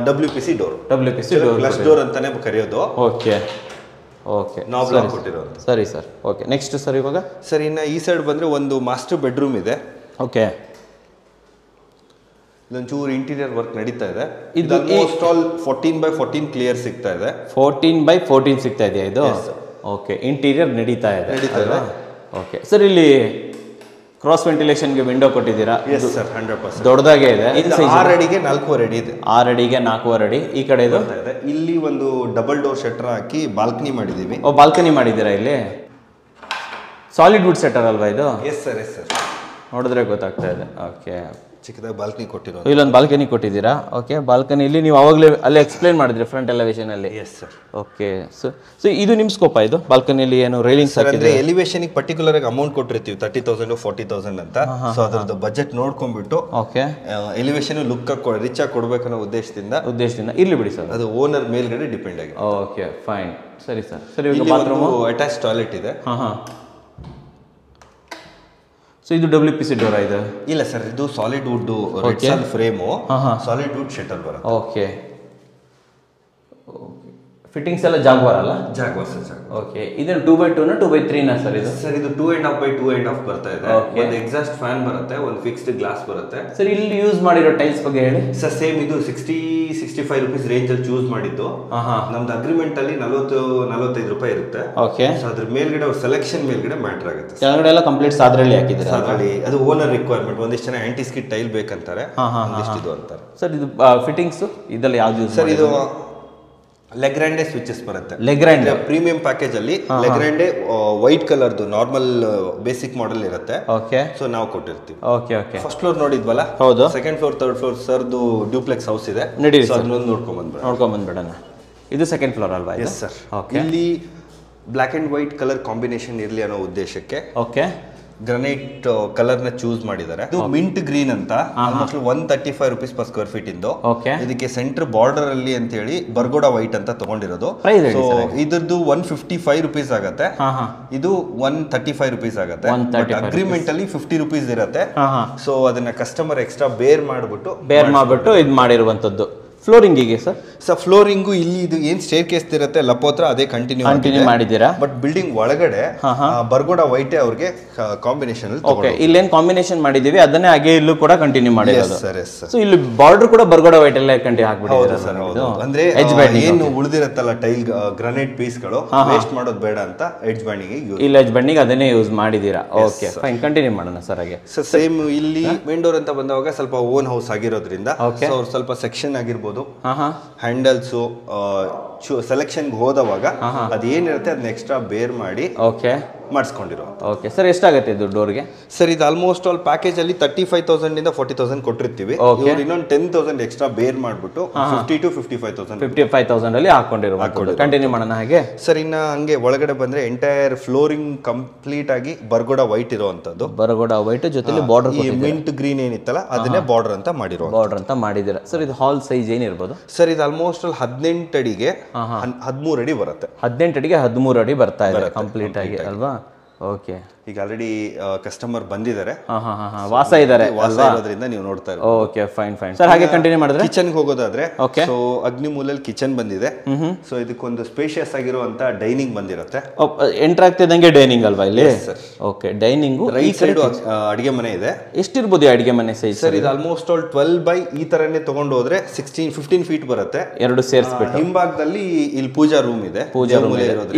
WPC door. WPC door glass door ಅಂತಾನೆ ಕರೆಯೋದು. Okay okay. ನಾವು ಬ್ಲಾಕ್ ಕೊಟ್ಟಿರೋದು. ಸರಿ ಸರ್. ಓಕೆ. ನೆಕ್ಸ್ಟ್ ಸರ್ ಇವಾಗ ಸರ್ ಇನ್ನ ಈ ಸೈಡ್ ಬಂದ್ರೆ ಒಂದು ಮಾಸ್ಟರ್ ಬೆಡ್ರೂಮ್ ಇದೆ. ಓಕೆ. ಇಲ್ಲೊಂಚೂರು ಇಂಟೀರಿಯರ್ ವರ್ಕ್ ನಡೀತಾ ಇದೆ. ಇದು ಆಲ್ಮೋಸ್ಟ್ ಆಲ್ 14/14 ಕ್ಲಿಯರ್ ಸಿಗ್ತಾ ಇದೆ. 14/14 ಸಿಗ್ತಾ ಇದೆಯಾ ಇದು? ಓಕೆ. ಇಂಟೀರಿಯರ್ ನಡೀತಾ ಇದೆ. ಓಕೆ ಸರ್ ಇಲ್ಲಿ ಕ್ರಾಸ್ ವೆಂಟಿಲೇಷನ್ಗೆ ವಿಂಡೋ ಕೊಟ್ಟಿದ್ದೀರಾ. Yes sir 100%. ದೊಡ್ಡದಾಗೆ ಇದೆ. 6 ಅಡಿಗೆ 4.5 ಅಡಿ ಇದೆ. 6 ಅಡಿಗೆ 4.5 ಅಡಿ. ಈ ಕಡೆ ಇದು ಇಲ್ಲಿ ಒಂದು ಡಬಲ್ ಡೋರ್ ಶಟರ್ ಹಾಕಿ ಬಾಲ್ಕನಿ ಮಾಡಿದೀವಿ. ಬಾಲ್ಕನಿ ಮಾಡಿದ್ದೀರಾ ಇಲ್ಲಿ. ಸಾಲಿಡ್ ವುಡ್ ಸೆಟರ್ ಅಲ್ವಾ ಇದು? Yes sir yes sir. ನೋಡಿದ್ರೆ ಗೊತ್ತಾಗ್ತಾ ಇದೆ. ಓಕೆ, ಚಿಕ್ಕದಾಗಿ ಬಾಲ್ಕನಿ ಕೊಟ್ಟಿರೋ. ಇಲ್ಲೊಂದು ಬಾಲ್ಕನಿ ಕೊಟ್ಟಿದ್ದೀರಾ. ಓಕೆ, ಬಾಲ್ಕನಿಲಿ ನೀವು ಅವಾಗಲೇ ಅಲ್ಲೇ ಎಕ್ಸ್ಪ್ಲೇನ್ ಮಾಡಿದ್ರಿ ಫ್ರಂಟ್ ಎಲಿವೇಶನ್ ಅಲ್ಲಿ. S sir. ಓಕೆ, ಸೊ ಇದು ನಿಮ್ಮ ಸ್ಕೋಪ್ ಇದು ಬಾಲ್ಕನಿಲಿ ಏನು ರೈಲಿಂಗ್ಸ್ ಅಂದ್ರೆ ಎಲಿವೇಶನ್ ಪರ್ಟಿಕ್ಯುಲರ್ ಆಗಿ ಅಮೌಂಟ್ ಕೊಟ್ಟಿರ್ತೀವಿ 30,000 40,000 ಅಂತ. ಸೊ ಅದ್ರದ್ದು ಬಜೆಟ್ ನೋಡ್ಕೊಂಡ್ಬಿಟ್ಟು ಓಕೆ ಎಲಿವೇಶನ್ ಲುಕ್ ರಿಚ್ ಆಗಿ ಕೊಡ್ಬೇಕನ್ನೋ ಉದ್ದೇಶದಿಂದ ಇರ್ಲಿ ಬಿಡಿ ಸರ್, ಅದು ಓನರ್ ಮೇಲ್ಗಡೆ ಡಿಪೆಂಡ್ ಆಗಿದೆ. ಓಕೆ ಫೈನ್, ಸರಿ ಸರ್. ಸರಿ, ಬಾತ್ರೂಮ್ ಅಟ್ಯಾಚ್ ಟಾಯ್ಲೆಟ್ ಇದೆ. ಸೊ ಇದು WPC ಡೋರ್ ಇದೆ? ಇಲ್ಲ ಸರ್, ಇದು solid wood frame, solid wood shutter ಬರುತ್ತೆ. ಓಕೆ, ಫಿಟ್ಟಿಂಗ್ಸ್ ಎಲ್ಲ ಜಾಗ್ವಾರ್ ಅಲ್ಲ? Jaguar sir. ಓಕೆ, ಇದು 2x2 ನ 2x3 ನ ಸರ್ ಇದು? ಸರ್ ಇದು 2.5 by 2.5 ಬರ್ತಾ ಇದೆ. ಒಂದು ಎಕ್ಸಾಸ್ಟ್ ಫ್ಯಾನ್ ಬರುತ್ತೆ, ಒಂದು ಫಿಕ್ಸ್ಡ್ ಗ್ಲಾಸ್ ಬರುತ್ತೆ. ಸರ್ ಇಲ್ಲಿ ಯೂಸ್ ಮಾಡಿರೋ ಟೈಲ್ಸ್ ಬಗ್ಗೆ ಹೇಳಿ ಸರ್. ಸೇಮ್ ಇದು 60-65 rupees ರೇಂಜ್ ಅಲ್ಲಿ ಚೂಸ್ ಮಾಡಿದ್ದು. ನಮ್ದು ಅಗ್ರಿಮೆಂಟ್ ಅಲ್ಲಿ 40-45 ರೂಪಾಯಿ ಇರುತ್ತೆ. ಓಕೆ, ಸೊ ಅದ್ರ ಮೇಲ್ಗಡೆ ಅವ್ರ ಸೆಲೆಕ್ಷನ್ ಮೇಲ್ಗಡೆ ಮ್ಯಾಟರ್ ಆಗುತ್ತೆ. ಕೆಳಗಡೆ ಎಲ್ಲ ಕಂಪ್ಲೀಟ್ ಸಾದ್ರಲ್ಲಿ ಹಾಕಿದ್ರೆ ಅದು ಓನರ್ ರಿಕ್ವೈರ್ಮೆಂಟ್. ಒಂದಿಷ್ಟು ಜನ ಆಂಟಿ ಸ್ಕಿಡ್ ಟೈಲ್ ಬೇಕಂತಾರೆ, ಒಂದಿಷ್ಟು ಇದು ಅಂತಾರೆ. ಸರ್ ಇದು ಫಿಟ್ಟಿಂಗ್ಸ್ ಇದರಲ್ಲಿ ಯಾವ್ದು ಯೂಸ್? ಸರ್ ಇದು ಲೆಗ್ರಾಂಡೆ ಸ್ವಿಚಸ್ ಬರುತ್ತೆ. ಲೆಗ್ರಾಂಡೆ ಪ್ರೀಮಿಯಂ ಪ್ಯಾಕೇಜ್ ಅಲ್ಲಿ Legrand white colour normal basic model ಇರುತ್ತೆ. ಓಕೆ, ಸೊ ನಾವು ಕೊಟ್ಟಿರ್ತೀವಿ. Okay okay. ಫಸ್ಟ್ ಫ್ಲೋರ್ ನೋಡಿದ್ವಲ್ಲ? ಹೌದು. ಸೆಕೆಂಡ್ ಫ್ಲೋರ್ ಥರ್ಡ್ ಫ್ಲೋರ್ ಸರ್ದು ಡ್ಯೂಪ್ಲೆಕ್ಸ್ ಹೌಸ್ ಇದೆ. ಅದನ್ನೊಂದು ನೋಡ್ಕೊಂಡ್ ಬಂದ್ಬಿಡೋಣ. ಇದು ಸೆಕೆಂಡ್ ಫ್ಲೋರ್ ಅಲ್ವಾ? Yes sir. ಇಲ್ಲಿ black and white colour combination ಇರಲಿ ಅನ್ನೋ ಉದ್ದೇಶಕ್ಕೆ ಓಕೆ ಗ್ರನೈಟ್ ಕಲರ್ ನ ಚೂಸ್ ಮಾಡಿದ್ದಾರೆ. ಇದು ಮಿಂಟ್ ಗ್ರೀನ್ ಅಂತ almost 135 rupees per square feet ಇಂದು. ಇದಕ್ಕೆ ಸೆಂಟರ್ ಬಾರ್ಡರ್ ಅಲ್ಲಿ ಅಂತ ಹೇಳಿ ಬರ್ಗೋಡ ವೈಟ್ ಅಂತ ತಗೊಂಡಿರೋದು. ಸೊ ಇದ್ರದ್ದು 155 rupees ಆಗತ್ತೆ. ಇದು 135 rupees ಆಗತ್ತೆ. ಅಗ್ರಿಮೆಂಟ್ ಅಲ್ಲಿ 50 rupees ಇರುತ್ತೆ. ಸೊ ಅದನ್ನ ಕಸ್ಟಮರ್ ಎಕ್ಸ್ಟ್ರಾ ಬೇರ್ ಮಾಡ್ಬಿಟ್ಟು ಇದು ಮಾಡಿರುವಂತದ್ದು. ಫ್ಲೋರಿಂಗಿಗೆ ಸರ್ ಫ್ಲೋರಿಂಗು ಇಲ್ಲಿ ಇದು ಏನ್ ಸ್ಟೇರ್ ಕೇಸ್ ಇರುತ್ತೆ ಲಪೋತ್ರ ಅದೇ ಕಂಟಿನ್ಯೂ ಮಾಡಿದ್ದೀರಾ. ಬಟ್ ಬಿಲ್ಡಿಂಗ್ ಒಳಗಡೆ ಬರ್ಗೋಡ ವೈಟೇ ಅವ್ರಿಗೆ ಕಾಂಬಿನೇಷನ್. ಇಲ್ಲೇನ್ ಕಾಂಬಿನೇಷನ್ ಮಾಡಿದೀವಿ ಅದನ್ನೇ ಹಾಗೆ ಇಲ್ಲೂ ಕೂಡ ಕಂಟಿನ್ಯೂ ಮಾಡಿರೋದು. ಸೊ ಇಲ್ಲಿ ಬಾರ್ಡರ್ ಕೂಡ ಬರ್ಗೋಡ ವೈಟ್ ಎಲ್ಲ ಕಂಟಿನ್ಯೂ ಹಾಕ್ಬಿಟ್ಟಿದ್ದೀರಾ. ಅಂದ್ರೆ ಏನು ಉಳಿದಿರತ್ತಲ್ಲ ಟೈಲ್ ಗ್ರಾನೈಟ್ ಪೀಸ್ಗಳು ವೇಸ್ಟ್ ಮಾಡೋದು ಬೇಡ ಅಂತ ಎಡ್ಜ್ ಬ್ಯಾಂಡಿಂಗ್ ಇಲ್ಲಿ ಎಡ್ಜ್ ಬ್ಯಾಂಡಿಂಗ್ ಅದನ್ನೇ ಯೂಸ್ ಮಾಡಿದೀರಾ. ಓಕೆ ಫೈನ್, ಕಂಟಿನ್ಯೂ ಮಾಡೋಣ ಸರ್. ಹಾಗೆ ಸೇಮ್ ಇಲ್ಲಿ ಮೇನ್ ಡೋರ್ ಅಂತ ಬಂದಾಗ ಸ್ವಲ್ಪ ಓನ್ ಹೌಸ್ ಆಗಿರೋದ್ರಿಂದ ಸ್ವಲ್ಪ ಸೆಕ್ಷನ್ ಆಗಿರ್ಬೋದು, ಹ್ಯಾಂಡಲ್ಸ್ ಸೆಲೆಕ್ಷನ್ಗೆ ಹೋದವಾಗ ಅದೇನಿರುತ್ತೆ ಅದನ್ನ ಎಕ್ಸ್ಟ್ರಾ ಬೇರ್ ಮಾಡಿ ಮಾಡಿಸ್ಕೊಂಡಿರೋ. ಓಕೆ ಸರ್, ಎಷ್ಟಾಗುತ್ತೆ ಇದು ಡೋರ್ಗೆ? ಸರ್ ಇದು ಆಲ್ಮೋಸ್ಟ್ ಆಲ್ ಪ್ಯಾಕೇಜ್ ಅಲ್ಲಿ 35,000 ಇಂದ 40,000 ಕೊಟ್ಟಿರ್ತೀವಿ. ಇನ್ನೊಂದು 10,000 ಎಕ್ಸ್ಟ್ರಾ ಬೇರ್ ಮಾಡ್ಬಿಟ್ಟು 50 to 55,000 ಅಲ್ಲಿ ಹಾಕೊಂಡಿರೋ. ಕಂಟಿನ್ಯೂ ಮಾಡೋಣ ಹಾಗೆ ಸರ್. ಇನ್ನ ಹಂಗೆ ಒಳಗಡೆ ಬಂದ್ರೆ ಎಂಟೈರ್ ಫ್ಲೋರಿಂಗ್ ಕಂಪ್ಲೀಟ್ ಆಗಿ ಬರ್ಗೋಡ ವೈಟ್ ಇರುವಂತದ್ದು. ಬರ್ಗೋಡ ವೈಟ್ ಜೊತೆಲಿ ಬಾರ್ಡರ್ ಮಿಂಟ್ ಗ್ರೀನ್ ಏನಿತ್ತಲ್ಲ ಅದನ್ನೇ ಬಾರ್ಡರ್ ಅಂತ ಮಾಡಿದಿರಾ. ಸರ್ ಇದು ಹಾಲ್ ಸೈಜ್ ಏನಿರ್ಬೋದು? ಸರ್ ಇದು ಆಲ್ಮೋಸ್ಟ್ ಅಲ್ಲಿ 18 ಅಡಿಗೆ 13 ಅಡಿ ಬರುತ್ತೆ. 18 ಅಡಿಗೆ 13 ಅಡಿ ಬರ್ತಾ ಇದೆ ಕಂಪ್ಲೀಟ್ ಆಗಿ ಅಲ್ವಾ? ಓಕೆ, ಈಗ ಆಲ್ರೆಡಿ ಕಸ್ಟಮರ್ ಬಂದಿದ್ದಾರೆ, ವಾಸ ಇದ್ದಾರೆ ಇರೋದ್ರಿಂದ ನೀವು ನೋಡ್ತಾ ಇರೋ. Okay fine fine sir. ಹಾಗೆ ಕಂಟಿನ್ಯೂ ಮಾಡಿದ್ರೆ ಕಿಚನ್ಗೆ ಹೋಗೋದಾದ್ರೆ ಸೊ ಅಗ್ನಿಮೂಲಲ್ಲಿ ಕಿಚನ್ ಬಂದಿದೆ. ಸೊ ಇದಕ್ಕೊಂದು ಸ್ಪೇಷಿಯಸ್ ಆಗಿರುವಂತ ಡೈನಿಂಗ್ ಬಂದಿರುತ್ತೆ. ಎಂಟರ್ ಆಗ್ತಿದ್ದಂಗೆ ಡೈನಿಂಗ್ ಅಲ್ವಾ ಇಲ್ಲಿ? ಓಕೆ, ಡೈನಿಂಗ್ ರೈಟ್ ಸೈಡ್ ಅಡಿಗೆ ಮನೆ ಇದೆ. ಎಷ್ಟಿರ್ಬೋದು ಅಡಿಗೆ ಮನೆ ಸೈಜ್? ಸರ್ ಇದು ಆಲ್ಮೋಸ್ಟ್ ಆಲ್ 12 by ಈ ತರನೇ ತಗೊಂಡು ಹೋದ್ರೆ 15 feet ಬರುತ್ತೆ. ಎರಡು ಸೇರಿಸ್ಬಿಟ್ಟು ಹಿಂಭಾಗದಲ್ಲಿ ಇಲ್ಲಿ ಪೂಜಾ ರೂಮ್ ಇದೆ.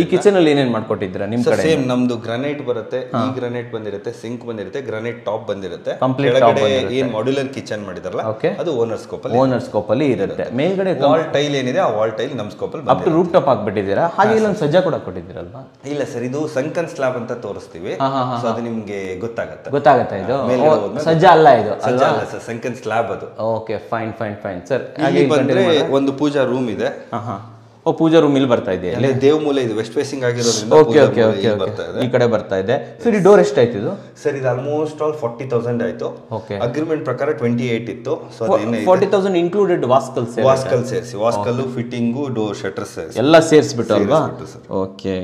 ಈ ಕಿಚನ್ ಅಲ್ಲಿ ಏನೇನ್ ಮಾಡ್ಕೊಟ್ಟಿದ್ದೀರಾ ನಿಮ್ ಕಡೆ? ಸೇಮ್ ನಮ್ದು ಗ್ರಾನೈಟ್ ಬರುತ್ತೆ, ಈ ಗ್ರಾನೈಟ್ ಬಂದಿರುತ್ತೆ, ಸಿಂಕ್ ಬಂದಿರುತ್ತೆ, ಗ್ರಾನೈಟ್ ಟಾಪ್ ಬಂದಿರುತ್ತೆ. ಏನ್ ಮಾಡ್ಯುಲರ್ ಕಿಚನ್ ಮಾಡಿದಾರಲ್ಲ ಅದು ಓನರ್ ಸ್ಕೋಪ್ ಅಲ್ಲಿ ಇರುತ್ತೆ. ಮೇಲ್ಗಡೆ ವಾಲ್ ಟೈಲ್ ಏನಿದೆ ಆ ವಾಲ್ ಟೈಲ್ ನಮ್ ಸ್ಕೋಪ್ ಅಲ್ಲಿ ಅಪ್ ಟು ರೂಫ್ ಟಾಪ್ ಹಾಕ್ಬಿಟ್ಟಿದ್ದೀರಾ. ಹಾಗೆ ಇಲ್ಲೊಂದು ಸಜ್ಜಾ ಕೂಡ ಕೊಟ್ಟಿದ್ದೀರಲ್ವಾ? ಇಲ್ಲ ಸರ್, ಇದು ಸಂಕನ್ ಸ್ಲಾಬ್ ಅಂತ ತೋರಿಸ್ತೀವಿ. ಸೊ ಅದು ನಿಮ್ಗೆ ಗೊತ್ತಾಗತ್ತೆ. ಇದು ಸಜ್ಜಾ ಅಲ್ಲ, ಇದು ಸಜ್ಜಾ ಅಲ್ಲ ಸರ್, ಸಂಕನ್ ಸ್ಲಾಬ್ ಅದು. Okay fine fine fine sir. ಇಲ್ಲಿ ಬಂದ್ರೆ ಒಂದು ಪೂಜಾ ರೂಮ್ ಇದೆ. ಪೂಜಾ ರೂಮ್ ಇಲ್ಲಿ ಬರ್ತಾ ಇದೆ. ದೇವ್ ಮೂಲೆ ಇದು ವೆಸ್ಟ್ ಫೇಸಿಂಗ್ ಆಗಿರೋದ್ರಿಂದ ಈ ಕಡೆ ಬರ್ತಾ ಇದೆ. ಸರಿ, ಡೋರ್ ಎಷ್ಟಾಯ್ತು ಇದು? ಸರ್ ಇದು ಆಲ್ಮೋಸ್ಟ್ ಆಲ್ 40,000 ಆಯ್ತು. ಅಗ್ರಿಮೆಂಟ್ ಪ್ರಕಾರ 28 ಇತ್ತು. ಸೊ 40,000 ಇನ್ಕ್ಲೂಡೆಡ್ ವಾಸ್ಕಲ್ ಸೇರಿಸಿ ವಾಸ್ಕಲ್ಲು ಫಿಟ್ಟಿಂಗು ಡೋರ್ ಶಟರ್ ಸೇರಿಸಿ ಎಲ್ಲ ಸೇರಿಸ್ಬಿಟ್ಟು ಅಲ್ವಾ? ಓಕೆ,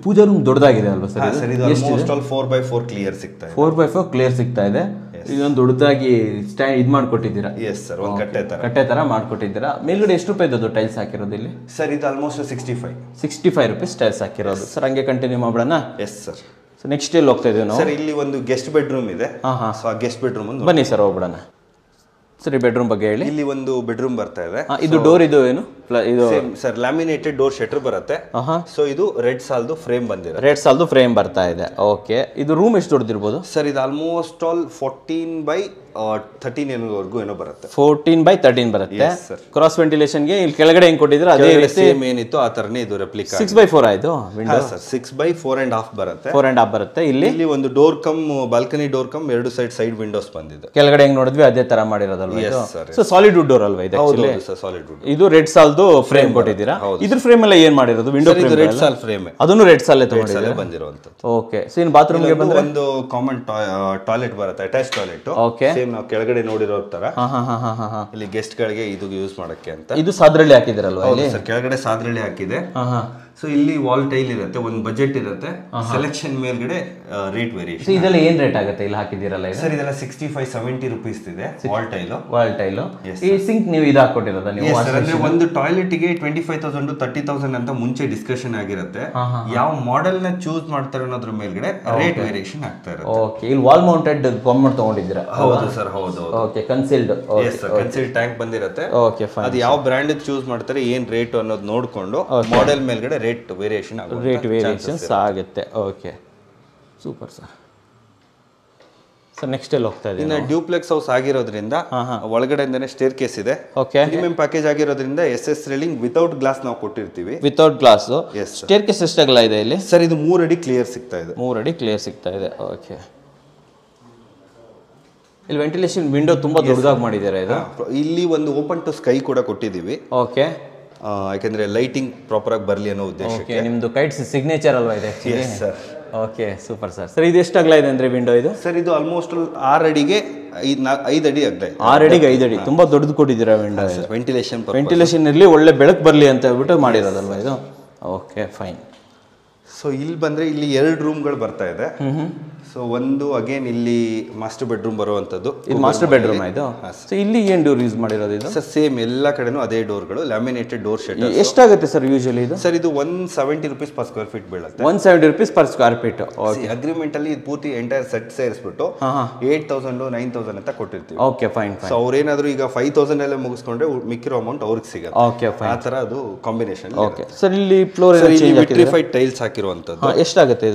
ಪೂಜಾ ರೂಮ್ ದೊಡ್ಡದಾಗಿದೆ ಅಲ್ವಾ ಸರ್? ಸರ್ ಇದು ಆಲ್ಮೋಸ್ಟ್ ಆಲ್ 4x4 ಕ್ಲಿಯರ್ ಸಿಗ್ತಾ ಇದೆ. 4x4 ಕ್ಲಿಯರ್ ಸಿಗ್ತಾ ಇದೆ. ಇದೊಂದು ದೊಡ್ಡದಾಗಿ ಇದು ಮಾಡ್ಕೊಟ್ಟಿದ್ದೀರಾ? ಎಸ್ ಸರ್, ಒಂದು ಕಟ್ಟೆ ತರ ಮಾಡ್ಕೊಟ್ಟಿದ್ದೀರಾ. ಮೇಲ್ಗಡೆ ಎಷ್ಟು ರೂಪಾಯಿ ಟೈಲ್ಸ್ ಹಾಕಿರೋದು ಇಲ್ಲಿ? ಸರ್ ಇದು ಆಲ್ಮೋಸ್ಟ್ 65 rupees ಟೈಲ್ಸ್ ಹಾಕಿರೋದು. ಸರ್ ಹಂಗೆ ಕಂಟಿನ್ಯೂ ಮಾಡೋಣ. S sir. ಸೊ ನೆಕ್ಸ್ಟ್ ಎಲ್ಲಿ ಹೋಗ್ತಾ ಇದೀವಿ ನಾವು? ಸರ್ ಇಲ್ಲಿ ಒಂದು ಗೆಸ್ಟ್ ಬೆಡ್ರೂಮ್ ಇದೆ. ಸೊ ಆ ಗೆಸ್ಟ್ ಬೆಡ್ರೂಮ್ ಬನ್ನಿ ಸರ್ ಹೋಗ್ಬಿಡೋಣ. ಸರಿ, ಬೆಡ್ರೂಮ್ ಬಗ್ಗೆ ಹೇಳಿ. ಇಲ್ಲಿ ಒಂದು ಬೆಡ್ರೂಮ್ ಬರ್ತಾ ಇದೆ. ಇದು ಡೋರ್ ಇದು ಏನು ಇದು ಸರ್ ಲ್ಯಾಮಿನೇಟೆಡ್ ಡೋರ್ ಶಟರ್ ಬರುತ್ತೆ. ಸೊ ಇದು ರೆಡ್ ಸಾಲ್ದು ಫ್ರೇಮ್ ಬಂದಿದೆ. ರೆಡ್ ಸಾಲ್ದು ಫ್ರೇಮ್ ಬರ್ತಾ ಇದೆ. ಓಕೆ, ಇದು ರೂಮ್ ಎಷ್ಟು ದೊಡ್ಡದಿರ್ಬೋದು ಸರ್? ಇದು ಆಲ್ಮೋಸ್ಟ್ ಆಲ್ 14x13 ಏನೋ ಬರುತ್ತೆ. 14x13 ಬರುತ್ತೆ. ಕ್ರಾಸ್ ವೆಂಟಿಲೇಷನ್ಗೆ ಇಲ್ಲಿ ಕೆಳಗಡೆ ಹೆಂಗ್ ಕೊಟ್ಟಿದ್ರೆ ಅದೇ ರೀತಿ ಸೇಮ್ ಏನಿತ್ತು ಆ ತರನೇ ಇದು ರೆಪ್ಲಿಕಾ. 6x4 ಆಯ್ತು ವಿಂಡೋ. ಸರ್ 6x4.5 ಬರುತ್ತೆ. 4.5 ಬರುತ್ತೆ. ಇಲ್ಲಿ ಒಂದು door come balcony door come ಎರಡು ಸೈಡ್ ವಿಂಡೋಸ್ ಬಂದಿದೆ. ಕೆಳಗಡೆ ಹೆಂಗ್ ನೋಡಿದ್ವಿ ಅದೇ ತರ ಮಾಡಿರೋದಲ್ವಾ ಇದು? ಸೊ ಸಾಲಿಡ್ ವುಡ್ ಡೋರ್ ಅಲ್ವಾ ಇದು? ಹೌದು ಸರ್, ಸಾಲಿಡ್ ವುಡ್. ಇದು ರೆಡ್ ಸಾಲ್ದು ಫ್ರೇಮ್ ಕೊಟ್ಟಿದ್ದೀರಾ. ಇದ್ರ ಫ್ರೇಮ್ ಎಲ್ಲ ಏನ್ ಮಾಡಿರೋದು? ವಿಂಡೋ ಫ್ರೇಮ್ ರೆಡ್ ಸಾಲ್ ಫ್ರೇಮ್, ಅದನ್ನು ರೆಡ್ ಸಾಲ್ ತಗೊಂಡಿದ್ದೀರಾ ಬಂದಿರುವಂತದ್ದು. ಓಕೆ, ಸೊ ಇನ್ ಬಾತ್ರೂಮ್ ಗೆ ಬಂದ್ರೆ ಒಂದು ಕಾಮನ್ ಟಾಯ್ಲೆಟ್ ಬರುತ್ತೆ, ಅಟ್ಯಾಚ್ ಟಾಯ್ಲೆಟ್. ಓಕೆ, ಸೇಮ್ ನಾವು ಕೆಳಗಡೆ ನೋಡಿರೋ ತರ ಇಲ್ಲಿ ಗೆಸ್ಟ್ ಗಳಿಗೆ ಇದು ಯೂಸ್ ಮಾಡಕ್ಕೆ ಅಂತ. ಇದು ಸಾದ್ರಳ್ಳಿ ಹಾಕಿದಿರಲ್ವಾ ಇಲ್ಲಿ? ಸರ್ ಕೆಳಗಡೆ ಸಾದ್ರಳ್ಳಿ ಹಾಕಿದೆ. ಸೊ ಇಲ್ಲಿ ವಾಲ್ ಟೈಲ್ ಇರುತ್ತೆ, ಒಂದು ಬಜೆಟ್ ಇರುತ್ತೆ, ಸೆಲೆಕ್ಷನ್ ಮೇಲ್ಗಡೆ ರೇಟ್ ವೇರಿಯೇಷನ್. ಇದೆಲ್ಲ ಏನ್ ರೇಟ್ ಆಗುತ್ತೆ ಇಲ್ಲಿ ಹಾಕಿದಿರಲ್ಲ? ಸರ್ ಇದೆಲ್ಲ 65-70 ರೂಪೀಸ್ ಇದೆ ವಾಲ್ ಟೈಲ್. ಈ ಸಿಂಕ್ ನೀವು ಇದು ಹಾಕೊಟ್ಟಿರೋದ ನೀವು? ಅಂದ್ರೆ ಒಂದು ಟಾಯ್ಲೆಟ್ ಗೆ 25,000 30,000 ಅಂತ ಮುಂಚೆ ಡಿಸ್ಕಷನ್ ಆಗಿರುತ್ತೆ. ಯಾವ ಮಾಡೆಲ್ ನ ಚೂಸ್ ಮಾಡ್ತಾರೆ ಅನ್ನೋದ್ರ ಮೇಲ್ಗಡೆ ರೇಟ್ ವೇರಿಯೇಷನ್ ಆಗ್ತಾ ಇರುತ್ತೆ. ಓಕೆ, ಇಲ್ಲಿ ವಾಲ್ ಮೌಂಟೆಡ್ ಕಾಮನ್ ತಗೊಂಡಿದ್ದೀರಾ? ಹೌದು ಸರ್, ಹೌದು. ಓಕೆ, ಕನ್ಸಿಲ್ಡ್. ಕನ್ಸಿಲ್ಡ್ ಟ್ಯಾಂಕ್ ಬಂದಿರುತ್ತೆ. Okay, fine. ಅದು ಯಾವ ಬ್ರ್ಯಾಂಡ್ ಚೂಸ್ ಮಾಡ್ತಾರೆ, ಏನ್ ರೇಟ್ ಅನ್ನೋದು ನೋಡ್ಕೊಂಡು ಮಾಡೆಲ್ ಮೇಲ್ಗಡೆ ರೇಟ್ ವೇರಿಯೇಷನ್ ಆಗುತ್ತೆ. Okay, super sir. Sir next ಎಲ್ಲಿ ಹೋಗ್ತಾ ಇದೆ? ಇನ್ನು ಡ್ಯೂಪ್ಲೆಕ್ಸ್ ಹೌಸ್ ಆಗಿರೋದ್ರಿಂದ ಒಳಗಡೆಯಿಂದನೇ ಸ್ಟೇರ್ ಕೇಸ್ ಇದೆ. ಓಕೆ, ಪ್ರೀಮಿಯಂ ಪ್ಯಾಕೇಜ್ ಆಗಿರೋದ್ರಿಂದ SS ರೇಲಿಂಗ್ ವಿತೌಟ್ ಗ್ಲಾಸ್ ನಾವು ಕೊಟ್ಟಿರ್ತೀವಿ. Without glass. ಸ್ಟೇರ್ ಕೇಸ್ ಎಷ್ಟಾಗಲ್ಲ ಇದೆ ಇಲ್ಲಿ? ಸರ್ ಇದು 3 ಅಡಿ ಕ್ಲಿಯರ್ ಸಿಗ್ತಾ ಇದೆ. 3 ಅಡಿ ಕ್ಲಿಯರ್ ಸಿಗ್ತಾ ಇದೆ. ಓಕೆ, ಇಲ್ಲಿ ವೆಂಟಿಲೇಷನ್ ವಿಂಡೋ ತುಂಬಾ ದೊಡ್ಡದಾಗಿ ಮಾಡಿದ್ದಾರೆ ಇದು. ಇಲ್ಲಿ ಒಂದು ಓಪನ್ ಟು ಸ್ಕೈ ಕೂಡ ಕೊಟ್ಟಿದ್ದೀವಿ. ಓಕೆ, ಯಾಕಂದ್ರೆ ಲೈಟಿಂಗ್ ಪ್ರಾಪರ್ ಆಗಿ ಬರಲಿ ಅನ್ನೋ ಉದ್ದೇಶಕ್ಕೆ. ನಿಮ್ದು ಕೈಟ್ಸ್ ಸಿಗ್ನೇಚರ್ ಅಲ್ವಾ ಇದೆ? Sir. Okay, super sir. Sir ಇದು ಎಷ್ಟು ಅಗಲ ಇದೆ ಅಂದ್ರೆ ವಿಂಡೋ ಇದು? ಸರ್ ಇದು ಆಲ್ಮೋಸ್ಟ್ 6 ಅಡಿಗೆ 5 ಅಡಿ ಅಗಲ ಇದೆ. 6 ಅಡಿಗೆ 5 ಅಡಿ, ತುಂಬಾ ದೊಡ್ಡದು ಕೊಟ್ಟಿದ್ದೀರಾ ವಿಂಡೋ. ವೆಂಟಿಲೇಷನ್ ಇರಲಿ, ಒಳ್ಳೆ ಬೆಳಕು ಬರಲಿ ಅಂತ ಹೇಳ್ಬಿಟ್ಟು ಮಾಡಿರೋದಲ್ವಾ ಇದು? Okay, fine. ಸೊ ಇಲ್ಲಿ ಬಂದ್ರೆ ಇಲ್ಲಿ 2 ರೂಮ್ಗಳು ಬರ್ತಾ ಇದೆ. ಸೊ ಒಂದು ಅಗೇನ್ ಇಲ್ಲಿ ಮಾಸ್ಟರ್ ಬೆಡ್ರೂಮ್ ಬರುವಂತದ್ದು. ಇದು ಮಾಸ್ಟರ್ ಬೆಡ್ರೂಮ್ ಆಯ್ತು. ಸೊ ಇಲ್ಲಿ ಏನ್ ಡೋರ್ ಯೂಸ್ ಮಾಡಿರೋದು ಇದು? ಸರ್ ಸೇಮ್ ಎಲ್ಲಾ ಕಡೆನೂ ಅದೇ ಡೋರ್ಗಳು, ಲ್ಯಾಮಿನೇಟೆಡ್ ಡೋರ್ ಶಟರ್. ಎಷ್ಟಾಗುತ್ತೆ ಸರ್ ಯೂಶುವಲಿ ಇದು? ಸರ್ ಇದು 170 ರೂಪೀಸ್ ಪರ್ ಸ್ಕ್ವೇರ್ ಫೀಟ್ ಬೀಳುತ್ತೆ. 170 rupees per square feet. Agreement ಅಲ್ಲಿ ಇದು ಪೂರ್ತಿ ಎಂಟೈರ್ ಸೆಟ್ ಸೇರಿಸ್ಬಿಟ್ಟು 8,000 9,000 ಅಂತ ಕೊಟ್ಟಿರ್ತೀವಿ. Okay, fine. ಸೊ ಅವ್ರೇನಾದ್ರೂ ಈಗ 5,000 ಎಲ್ಲ ಮುಗಿಸ್ಕೊಂಡ್ರೆ ಮಿಕ್ಕಿರೋ ಅಮೌಂಟ್ ಅವ್ರಿಗೆ ಸಿಗುತ್ತೆ. Okay, fine. ಆ ತರ ಅದು ಕಾಂಬಿನೇಷನ್. ಓಕೆ ಸರ್, ಇಲ್ಲಿ ಫ್ಲೋರ್ ವಿಟ್ರಿಫೈಡ್ ಟೈಲ್ಸ್ ಹಾಕಿರುವಂತದ್ದು. ಎಷ್ಟಾಗುತ್ತೆ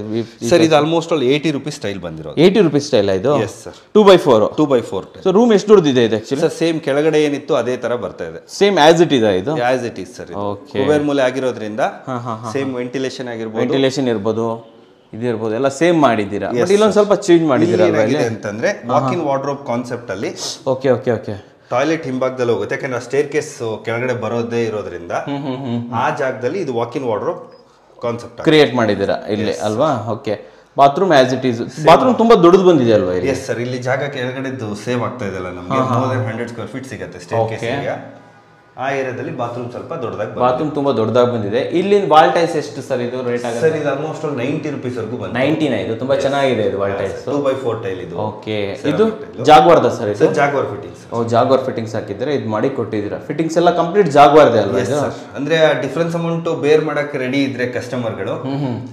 ಸರ್ ಇದು ಆಲ್ಮೋಸ್ಟ್ ಆಲ್ 80 ರೂಪೀಸ್ ಟೈಲ್ ಬಂದಿರೋದು. 80 ರೂಪೀಸ್ ಸ್ಟೈಲ್ ಇದು? Yes sir. 2x4. So room ಎಷ್ಟು ದೊಡ್ಡದಿದೆ ಇದು ಆಕ್ಚುಲಿ? ಸರ್ ಸೇಮ್ ಕೆಳಗಡೆ ಏನಿತ್ತು ಅದೇ ತರ ಬರ್ತಾ ಇದೆ. ಸೇಮ್ ಆಸ್ ಇಟ್ ಇದೆ ಇದು? As it is sir. Kuber ಮೂಲೆ ಆಗಿರೋದ್ರಿಂದ ಸೇಮ್ ವೆಂಟಿಲೇಷನ್ ಆಗಿರ್ಬೋದು, ವೆಂಟಿಲೇಷನ್ ಇರ್ಬೋದು, ಇದು ಇರ್ಬೋದು, ಎಲ್ಲ ಸೇಮ್ ಮಾಡಿದ್ದೀರಾ. ಬಟ್ ಇಲ್ಲೊಂದು ಸ್ವಲ್ಪ ಚೇಂಜ್ ಮಾಡಿದ್ದೀರಾ ಅಂತಂದ್ರೆ ವಾಕ್ ಇನ್ ವಾರ್ಡ್ರೋಬ್ ಕಾನ್ಸೆಪ್ಟ್ ಅಲ್ಲಿ. Okay okay okay. ಟಾಯ್ಲೆಟ್ ಹಿಂಭಾಗದಲ್ಲಿ ಹೋಗುತ್ತೆ, ಯಾಕಂದ್ರೆ ಸ್ಟೇರ್ ಕೇಸ್ ಕೆಳಗಡೆ ಬರೋದೇ ಇರೋದ್ರಿಂದ ಆ ಜಾಗದಲ್ಲಿ ಇದು walk in wardrobe concept create ಮಾಡಿದ್ದೀರಾ ಇಲ್ಲಿ ಅಲ್ವಾ? Okay. Bathroom as it is. Bathroom ತುಂಬಾ ದೊಡ್ಡದು ಬಂದಿದೆ ಅಲ್ವಾ ಇಲ್ಲಿ? Yes sir. ಇಲ್ಲಿ ಜಾಗ ಕೆಳಗಡೆದು ಸೇವ್ ಆಗ್ತಾ ಇದೆಲ್ಲ ನಮಗೆ. ಮೋರ್ ದನ್ 100 ಸ್ಕ್ವೇರ್ ಫೀಟ್ ಸಿಗುತ್ತೆ ಸ್ಟೇರ್ ಕೇಸ್ ಏರಿಯಾ. ಆ ಏರಿಯಾದಲ್ಲಿ ಬಾತ್ರೂಮ್ ಸ್ವಲ್ಪ ದೊಡ್ಡದಾಗಿ ಬಂದಿದೆ. ಬಾತ್ರೂಮ್ ತುಂಬಾ ದೊಡ್ಡದಾಗಿ ಬಂದಿದೆ. ಇಲ್ಲಿನ ವಾಲ್ ಟೈಲ್ಸ್ ಎಷ್ಟು ಸರ್ ಇದು ರೇಟ್ ಆಗುತ್ತೆ? ಸರ್ ಇದು ಆಲ್ಮೋಸ್ಟ್ 90 ರೂಪೀಸ್ ವರೆಗೂ ಬಂದಿದೆ. 99. ಇದು ತುಂಬಾ ಚೆನ್ನಾಗಿದೆ ಇದು ವಾಲ್ ಟೈಲ್ಸ್. 2x4 ಟೈಲ್ ಇದು. ಓಕೆ. ಇದು ಜಾಗ್ವಾರ್ದ ಸರ್ ಇದು? Jaguar fittings. ಓ, ಜಾಗ್ವಾರ್ ಫಿಟ್ಟಿಂಗ್ಸ್ ಹಾಕಿದ್ರೆ ಇದು ಮಾಡಿ ಕೊಟ್ಟಿದ್ದೀರಾ. ಫಿಟ್ಟಿಂಗ್ಸ್ ಎಲ್ಲ ಕಂಪ್ಲೀಟ್ ಜಾಗ್ವಾರ್ದೆ ಅಲ್ವಾ ಇದು? ಅಂದ್ರೆ ಡಿಫರೆನ್ಸ್ ಅಮೌಂಟ್ ಬೇರ್ ಮಾಡಕ್ಕೆ ರೆಡಿ ಇದ್ರೆ ಕಸ್ಟಮರ್ಗಳು,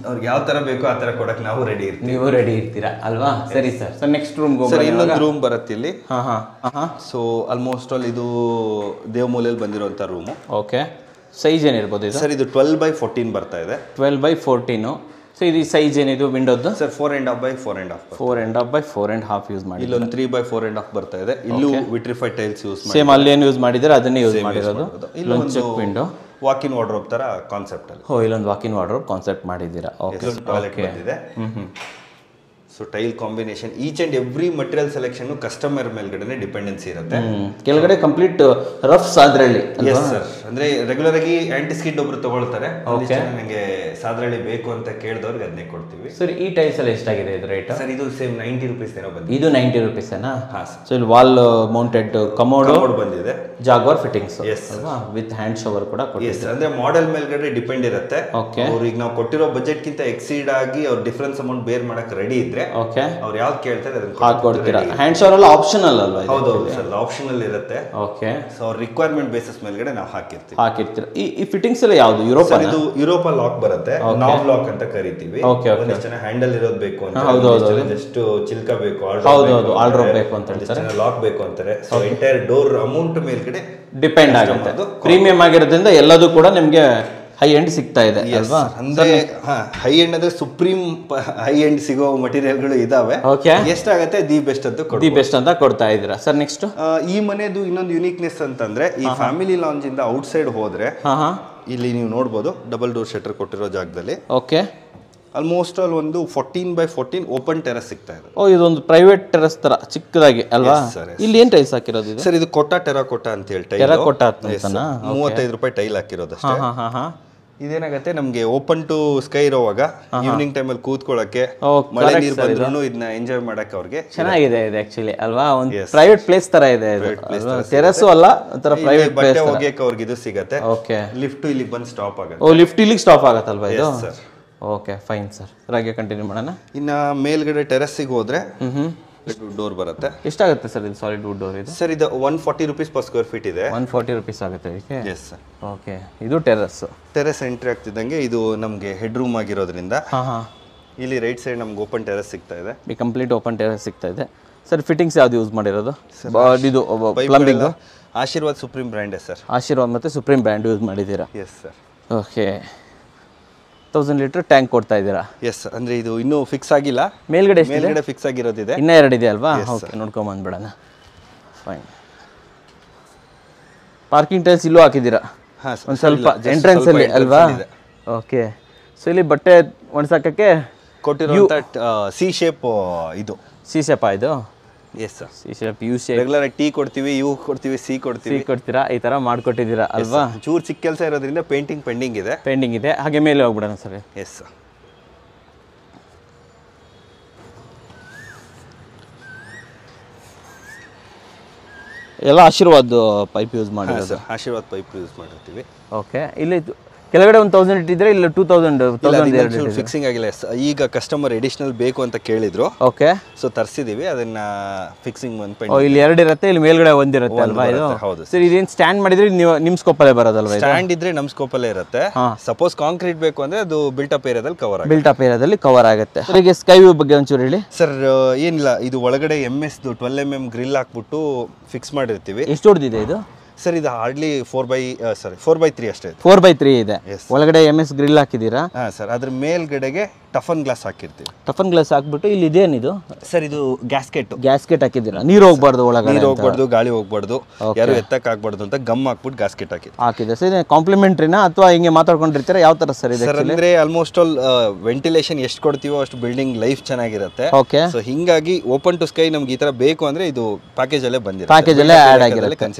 ಅವ್ರಿಗೆ ಯಾವ ತರ ಬೇಕೋ ಆ ತರ ಕೊಡಕ್ಕೆ ನಾವು ರೆಡಿ ಇರ್ತೀವಿ. ನೀವು ರೆಡಿ ಇರ್ತೀರಾ ಅಲ್ವಾ? ಸರಿ sir. Sir next room sir ಇನ್ನೊಂದು ರೂಮ್ ಬರುತ್ತೆ ಇಲ್ಲಿ. ಹಾ. ಸೊ ಆಲ್ಮೋಸ್ಟ್ ಆಲ್ ಇದು ದೇವಮೂಲೆಯಲ್ಲಿ ಬಂದಿರುವಂತ ರೂಮು. ಓಕೆ. ಸೈಜ್ ಏನಿರ್ಬೋದು ಇದು? ಸರ್ ಇದು 12x14 ಬರ್ತಾ ಇದೆ. 12x14. ಸೊ ಇದು ಸೈಜ್ ಏನಿದು ವಿಂಡೋದು? Sir 4.5x4.5. 4.5x4.5 ಯೂಸ್ ಮಾಡಿ. ಇಲ್ಲೊಂದು 3x4.5 ಬರ್ತಾ ಇದೆ. ಇಲ್ಲೂ ವಿಟ್ರಿಫೈಡ್ ಟೈಲ್ಸ್ ಯೂಸ್ ಮಾಡಿ. ಸೇಮ್ ಅಲ್ಲಿ ಏನು ಯೂಸ್ ಮಾಡಿದ್ರೆ ಅದನ್ನೇ ಯೂಸ್ ಮಾಡಿರೋದು. ಇಲ್ಲೊಂದು check window, walk in wardrobe ತರ ಕಾನ್ಸೆಪ್ಟ್ ಅಲ್ಲಿ. ಇಲ್ಲೊಂದು ವಾಕ್ ಇನ್ ವಾರ್ಡ್ರೋಬ್ ಕಾನ್ಸೆಪ್ಟ್ ಮಾಡಿದ್ದೀರಾ. ಓಕೆ. ಟಾಯ್ಲೆಟ್ ಬಂದಿದೆ. So tile combination, each and every material selection customer ಮೇಲ್ಗಡೆ ಡಿಪೆಂಡೆನ್ಸಿ ಇರುತ್ತೆ. ಕೆಳಗಡೆ ಕಂಪ್ಲೀಟ್ ರಫ್ ಸಾದ್ರಳ್ಳಿ. Yes sir. ಅಂದ್ರೆ ರೆಗ್ಯುಲರ್ ಆಗಿ ಆಂಟಿ ಸ್ಕಿಡ್ ಒಬ್ರು ತಗೊಳ್ತಾರೆ, ನನಗೆ ಸಾದ್ರಳ್ಳಿ ಬೇಕು ಅಂತ ಕೇಳಿದವ್ರಿಗೆ ಅದನ್ನೇ ಕೊಡ್ತೀವಿ. ಸರ್ ಈ ಟೈಲ್ಸ್ ಎಲ್ಲ ಎಷ್ಟಾಗಿದೆ ಇದು ರೇಟ್? ಸರ್ ಇದು ಸೇಮ್ 90 ರೂಪೀಸ್ ಏನೋ ಬಂದಿದೆ. ಇದು 90 ರೂಪೀಸೇನಾ? ಸೊ ಇಲ್ಲಿ ವಾಲ್ ಮೌಂಟೆಡ್ ಕಮೋಡ್ ಬಂದಿದೆ. ಜಾಗ್ವಾರ್ ಫಿಟ್ಟಿಂಗ್ಸ್ ಅಲ್ವಾ? ವಿತ್ ಹ್ಯಾಂಡ್ ಶವರ್ ಕೂಡ ಕೊಟ್ಟಿದ್ದಾರೆ. ಅಂದ್ರೆ ಮಾಡೆಲ್ ಮೇಲ್ಗಡೆ ಡಿಪೆಂಡ್ ಇರುತ್ತೆ. ಓಕೆ. ಅವ್ರಿಗೆ ನಾವು ಕೊಟ್ಟಿರೋ ಬಜೆಟ್ ಗಿಂತ ಎಕ್ಸೀಡ್ ಆಗಿ ಅವ್ರ ಡಿಫರೆನ್ಸ್ ಅಮೌಂಟ್ ಬೇರ್ ಮಾಡಕ್ ರೆಡಿ ಇದ್ರೆ ಓಕೆ, ಅವ್ರು ಯಾವ್ದು ಕೇಳ್ತಾರೆ ಅದನ್ನ ಹಾಕೊಡ್ತೀರಾ. ಹ್ಯಾಂಡ್ ಶವರ್ ಎಲ್ಲ ಆಪ್ಷನಲ್ ಅಲ್ವಾ? ಹೌದು ಸರ್, ಆಪ್ಷನಲ್ ಇರುತ್ತೆ. ಓಕೆ. ಸೊ ಅವ್ರ ರಿಕ್ವೈರ್ಮೆಂಟ್ ಬೇಸಿಸ್ ಮೇಲ್ಗಡೆ ನಾವು ಹಾಕಿರ್ತೀವಿ. ಹಾಕಿರ್ತೀರಾ. ಈ ಫಿಟ್ಟಿಂಗ್ಸ್ ಎಲ್ಲ ಯಾವುದು ಯುರೋಪ್? ಇದು ಯುರೋಪ ಲಾಕ್ ಬರುತ್ತೆ, ನಾಬ್ ಲಾಕ್ ಅಂತ ಕರಿತೀವಿ. ಒಂದಿಷ್ಟು ಜನ ಹ್ಯಾಂಡಲ್ ಇರೋದು ಬೇಕು ಅಂತ, ಜಸ್ಟ್ ಚಿಲ್ಕ ಬೇಕು, ಆಲ್ಡ್ರಾಪ್ ಬೇಕು ಅಂತ ಹೇಳ್ತಾರೆ, ಲಾಕ್ ಬೇಕು ಅಂತಾರೆ. ಸೊ ಎಂಟೈರ್ ಡೋರ್ ಅಮೌಂಟ್ ಮೇಲ್ಗಡೆ ಡಿಪೆಂಡ್ ಆಗುತ್ತೆ. ಪ್ರೀಮಿಯಂ ಆಗಿರೋದ್ರಿಂದ ಎಲ್ಲದೂ ಕೂಡ ನಿಮಗೆ ಹೈ ಎಂಡ್ ಸಿಗ್ತಾ ಇದೆ ಅಲ್ವಾ? ಅಂದ್ರೆ ಹೈ ಎಂಡ್ ಅಂದ್ರೆ ಸುಪ್ರೀಂ ಹೈ ಎಂಡ್ ಸಿಗೋ ಮಟೀರಿಯಲ್ಗಳು ಇದಾವೆ. ಎಷ್ಟಾಗತ್ತೆ ದಿ ಬೆಸ್ಟ್ ಅಂತ ಕೊಡ್ತಾ ಇದ್ದೀರಾ ಸರ್. ನೆಕ್ಸ್ಟ್ ಈ ಮನೆದು ಇನ್ನೊಂದು ಯುನೀಕ್ನೆಸ್ ಅಂತಂದ್ರೆ, ಈ ಫ್ಯಾಮಿಲಿ ಲಾಂಜ್ ಇಂದ ಔಟ್ ಸೈಡ್ ಹೋದ್ರೆ ಇಲ್ಲಿ ನೀವು ನೋಡ್ಬೋದು ಡಬಲ್ ಡೋರ್ ಶಟರ್ ಕೊಟ್ಟಿರೋ ಜಾಗದಲ್ಲಿ ಆಲ್ಮೋಸ್ಟ್ ಆಲ್ ಒಂದು 14x14 ಓಪನ್ ಟೆರಸ್ ಸಿಗ್ತಾ ಇದೆ. ಇದೊಂದು ಪ್ರೈವೇಟ್ ಟೆರಸ್ ತರ ಚಿಕ್ಕದಾಗಿ ಅಲ್ವಾ? ಇಲ್ಲಿ ಏನ್ ಟೈಲ್ಸ್ ಹಾಕಿರೋದು ಸರ್? ಇದು ಕೊಟ್ಟ ಟೆರಾಕೋಟಾ ಅಂತ ಹೇಳಿ ಟೆರಾಕೋಟಾ 35 ರೂಪಾಯಿ ಟೈಲ್ ಹಾಕಿರೋದು ಅಷ್ಟೇ. ಇದೇನಾಗತ್ತೆ, ನಮ್ಗೆ ಓಪನ್ ಟು ಸ್ಕೈ ಇರೋವಾಗ ಈವ್ನಿಂಗ್ ಟೈಮ್ ಅಲ್ಲಿ ಕೂತ್ಕೊಳ್ಳಕ್ಕೆ, ಮಳೆ ನೀರು ಬಂದ್ರೂ ಇದನ್ನ ಎಂಜಾಯ್ ಮಾಡಕ್ಕೆ ಅವ್ರಿಗೆ ಚೆನ್ನಾಗಿದೆ ಇದು ಆಕ್ಚುಲಿ ಅಲ್ವಾ? ಒಂದು ಪ್ರೈವೇಟ್ ಪ್ಲೇಸ್ ತರ ಇದೆ, ಟೆರಸ್ ಅಲ್ಲ, ಒಂಥರ ಪ್ರೈವೇಟ್ ಪ್ಲೇಸ್. ಹೋಗಕ್ಕೆ ಅವ್ರಿಗೆ ಇದು ಸಿಗತ್ತೆ. ಲಿಫ್ಟ್ ಇಲ್ಲಿ ಬಂದು ಸ್ಟಾಪ್ ಆಗುತ್ತೆ. ಲಿಫ್ಟ್ ಇಲ್ಲಿಗೆ ಸ್ಟಾಪ್ ಆಗತ್ತಲ್ವಾ ಇದು? Okay fine sir. ಹಾಗೆ ಕಂಟಿನ್ಯೂ ಮಾಡೋಣ. ಇನ್ನ ಮೇಲ್ಗಡೆ ಟೆರಸ್ಸಿಗೆ ಹೋದ್ರೆ ಡೋರ್ ಬರುತ್ತೆ. ಎಷ್ಟಾಗುತ್ತೆ ಸರ್ ಇದು ಸಾಲಿಡ್ ವುಡ್ ಡೋರ್? ಇದು ಸರ್ ಇದು 140 ರೂಪೀಸ್ ಪರ್ ಸ್ಕ್ವೇರ್ ಫೀಟ್ ಇದೆ. 140 ರೂಪೀಸ್ ಆಗುತ್ತೆ ಇದಕ್ಕೆ? S sir. ಓಕೆ, ಇದು ಟೆರಸ್ ಎಂಟ್ರಿ ಆಗ್ತಿದ್ದಂಗೆ ಇದು ನಮಗೆ ಹೆಡ್ ರೂಮ್ ಆಗಿರೋದ್ರಿಂದ ಇಲ್ಲಿ ರೈಟ್ ಸೈಡ್ ನಮ್ಗೆ ಓಪನ್ ಟೆರಸ್ ಸಿಗ್ತಾ ಇದೆ. ಕಂಪ್ಲೀಟ್ ಓಪನ್ ಟೆರಸ್ ಸಿಗ್ತಾ ಇದೆ ಸರ್. ಫಿಟ್ಟಿಂಗ್ಸ್ ಯಾವ್ದು ಯೂಸ್ ಮಾಡಿರೋದು? ಇದು plumbing Aashirvaad supreme brand sir. Aashirvaad ಮತ್ತೆ ಸುಪ್ರೀಂ ಬ್ರ್ಯಾಂಡ್ ಯೂಸ್ ಮಾಡಿದ್ದೀರಾ? Yes sir. Okay, 1000 litre tank ಕೊಡ್ತಾ ಇದ್ದೀರಾ? ಎಸ್. ಅಂದ್ರೆ ಇದು ಇನ್ನೂ ಫಿಕ್ಸ್ ಆಗಿಲ್ಲ. ಮೇಲ್ಗಡೆ ಫಿಕ್ಸ್ ಆಗಿರೋದಿದೆ, ಇನ್ನೂ 2 ಇದೆ ಅಲ್ವಾ? ಓಕೆ, ನೋಡ್ಕೊಂಡ್ ಬಂದ್ಬಿಡೋಣ. ಫೈನ್. ಪಾರ್ಕಿಂಗ್ ಟೈಲ್ಸ್ ಇಲ್ಲೂ ಹಾಕಿದ್ದೀರಾ? ಒಂದು ಸ್ವಲ್ಪ ಎಂಟ್ರೆನ್ಸ್ ಅಲ್ಲಿ ಅಲ್ವಾ? ಓಕೆ. ಸೊ ಇಲ್ಲಿ ಬಟ್ಟೆ ಒಣಸಾಕಕ್ಕೆ ಕೊಟ್ಟಿರುವಂತ ಸಿ ಶೇಪ್ ಇದು. ಸಿ ಶೇಪ್ ಇದು? Yes sir. C shape, U shape. Regular tea ಕೊಡ್ತೀವಿ, ಯು ಕೊಡ್ತೀವಿ, ಸಿ ಕೊಡ್ತೀರಾ, ಈ ತರ ಮಾಡ್ಕೊಟ್ಟಿದ್ದೀರಾ ಅಲ್ವಾ? ಚೂರ್ ಚಿಕ್ಕ ಕೆಲಸ ಇರೋದ್ರಿಂದ ಪೇಂಟಿಂಗ್ ಪೆಂಡಿಂಗ್ ಇದೆ. ಹಾಗೆ ಮೇಲೆ ಹೋಗ್ಬಿಡೋಣ ಸರ್. Yes sir. ಎಲ್ಲ ಆಶೀರ್ವಾದ್ ಪೈಪ್ ಯೂಸ್ ಮಾಡಿರೋದು ಸರ್. ಆಶೀರ್ವಾದ್ ಪೈಪ್ ಯೂಸ್ ಮಾಡಿರ್ತೀವಿ. ಓಕೆ. ಇಲ್ಲಿ ಕೆಳಗಡೆ ಒಂದು 1000 ಇಟ್ಟಿದ್ರೆ ಇಲ್ಲ 2000 ಫಿಕ್ಸಿಂಗ್ ಆಗಿಲ್ಲ. ಈಗ ಕಸ್ಟಮರ್ ಎಡಿಷನಲ್ ಬೇಕು ಅಂತ ಕೇಳಿದ್ರು. ಓಕೆ. ಸೊ ತರಿಸಿದೀವಿ ಅದನ್ನ ಫಿಕ್ಸಿಂಗ್ ಇಲ್ಲಿ 2 ಇರುತ್ತೆ, ಇಲ್ಲಿ ಮೇಲ್ಗಡೆ 1 ಇರುತ್ತೆ ಅಲ್ವಾ? ಇದು ಹೌದು ಸರ್. ಇದೇನು ಸ್ಟ್ಯಾಂಡ್ ಮಾಡಿದ್ರೆ ನಿಮ್ ಸ್ಕೋಪಲ್ಲೇ ಬರೋದಲ್ವಾ? ಸ್ಟ್ಯಾಂಡ್ ಇದ್ರೆ ನಮ್ ಸ್ಕೋಪಲ್ಲೇ ಇರುತ್ತೆ. ಸಪೋಸ್ ಕಾಂಕ್ರೀಟ್ ಬೇಕು ಅಂದ್ರೆ ಅದು ಬಿಲ್ಟಪ್ ಏರಿಯಾದಲ್ಲಿ ಕವರ್ ಆಗುತ್ತೆ. ಈಗ ಸ್ಕೈ ವ್ಯೂ ಬಗ್ಗೆ ಒಂಚೂರು ಹೇಳಿ ಸರ್. ಏನಿಲ್ಲ, ಇದು ಒಳಗಡೆ MS 12mm ಗ್ರಿಲ್ ಹಾಕ್ಬಿಟ್ಟು ಫಿಕ್ಸ್ ಮಾಡಿರ್ತೀವಿ. ಎಷ್ಟು ದೊಡ್ಡದಿದೆ ಇದು ಸರ್? ಇದು ಹಾರ್ಡ್ಲಿ 4x3 ಅಷ್ಟೇ. 4x3 ಇದೆ. ಒಳಗಡೆ MS ಗ್ರಿಲ್ ಹಾಕಿದ್ದೀರಾ? ಸರ್. ಅದ್ರ ಮೇಲ್ಗಡೆಗೆ ಟಫನ್ ಗ್ಲಾಸ್ ಹಾಕಿರ್ತೀವಿ. ಟಫನ್ ಗ್ಲಾಸ್ ಹಾಕ್ಬಿಟ್ಟು ಇಲ್ಲಿ ಇದೇನಿದು ಸರ್? ಇದು ಗ್ಯಾಸ್ಕೆಟ್ ಹಾಕಿದ್ದೀರಾ? ನೀರು ಹೋಗ್ಬಾರ್ದು ಒಳಗಡೆ, ನೀರು ಹೋಗ್ಬಾರ್ದು, ಗಾಳಿ ಹೋಗ್ಬಾರ್ದು, ಯಾರು ಎತ್ತಕ್ ಆಗ್ಬಾರ್ದು ಅಂತ ಗಮ್ ಹಾಕ್ಬಿಟ್ಟು ಗ್ಯಾಸ್ಕೆಟ್ ಹಾಕಿದೆ ಸರ್. ಕಾಂಪ್ಲಿಮೆಂಟ್ರಿನಾ ಅಥವಾ ಹಿಂಗೆ ಮಾತಾಡ್ಕೊಂಡಿರ್ತೀರಾ? ಯಾವ ತರ ಸರ್ ಇದೆ? ಅಂದ್ರೆ ಆಲ್ಮೋಸ್ಟ್ ಆಲ್ ವೆಂಟಿಲೇಷನ್ ಎಷ್ಟು ಕೊಡ್ತೀವೋ ಅಷ್ಟು ಬಿಲ್ಡಿಂಗ್ ಲೈಫ್ ಚೆನ್ನಾಗಿರುತ್ತೆ. ಓಕೆ. ಸೊ ಹಿಂಗಾಗಿ ಓಪನ್ ಟು ಸ್ಕೈ ನಮ್ಗೆ ಈ ತರ ಬೇಕು ಅಂದ್ರೆ ಇದು ಪ್ಯಾಕೇಜ್ ಅಲ್ಲೇ ಬಂದಿದೆ, ಪ್ಯಾಕೇಜ್ ಅಲ್ಲೇ ಆಡ್ ಆಗಿರುತ್ತೆ.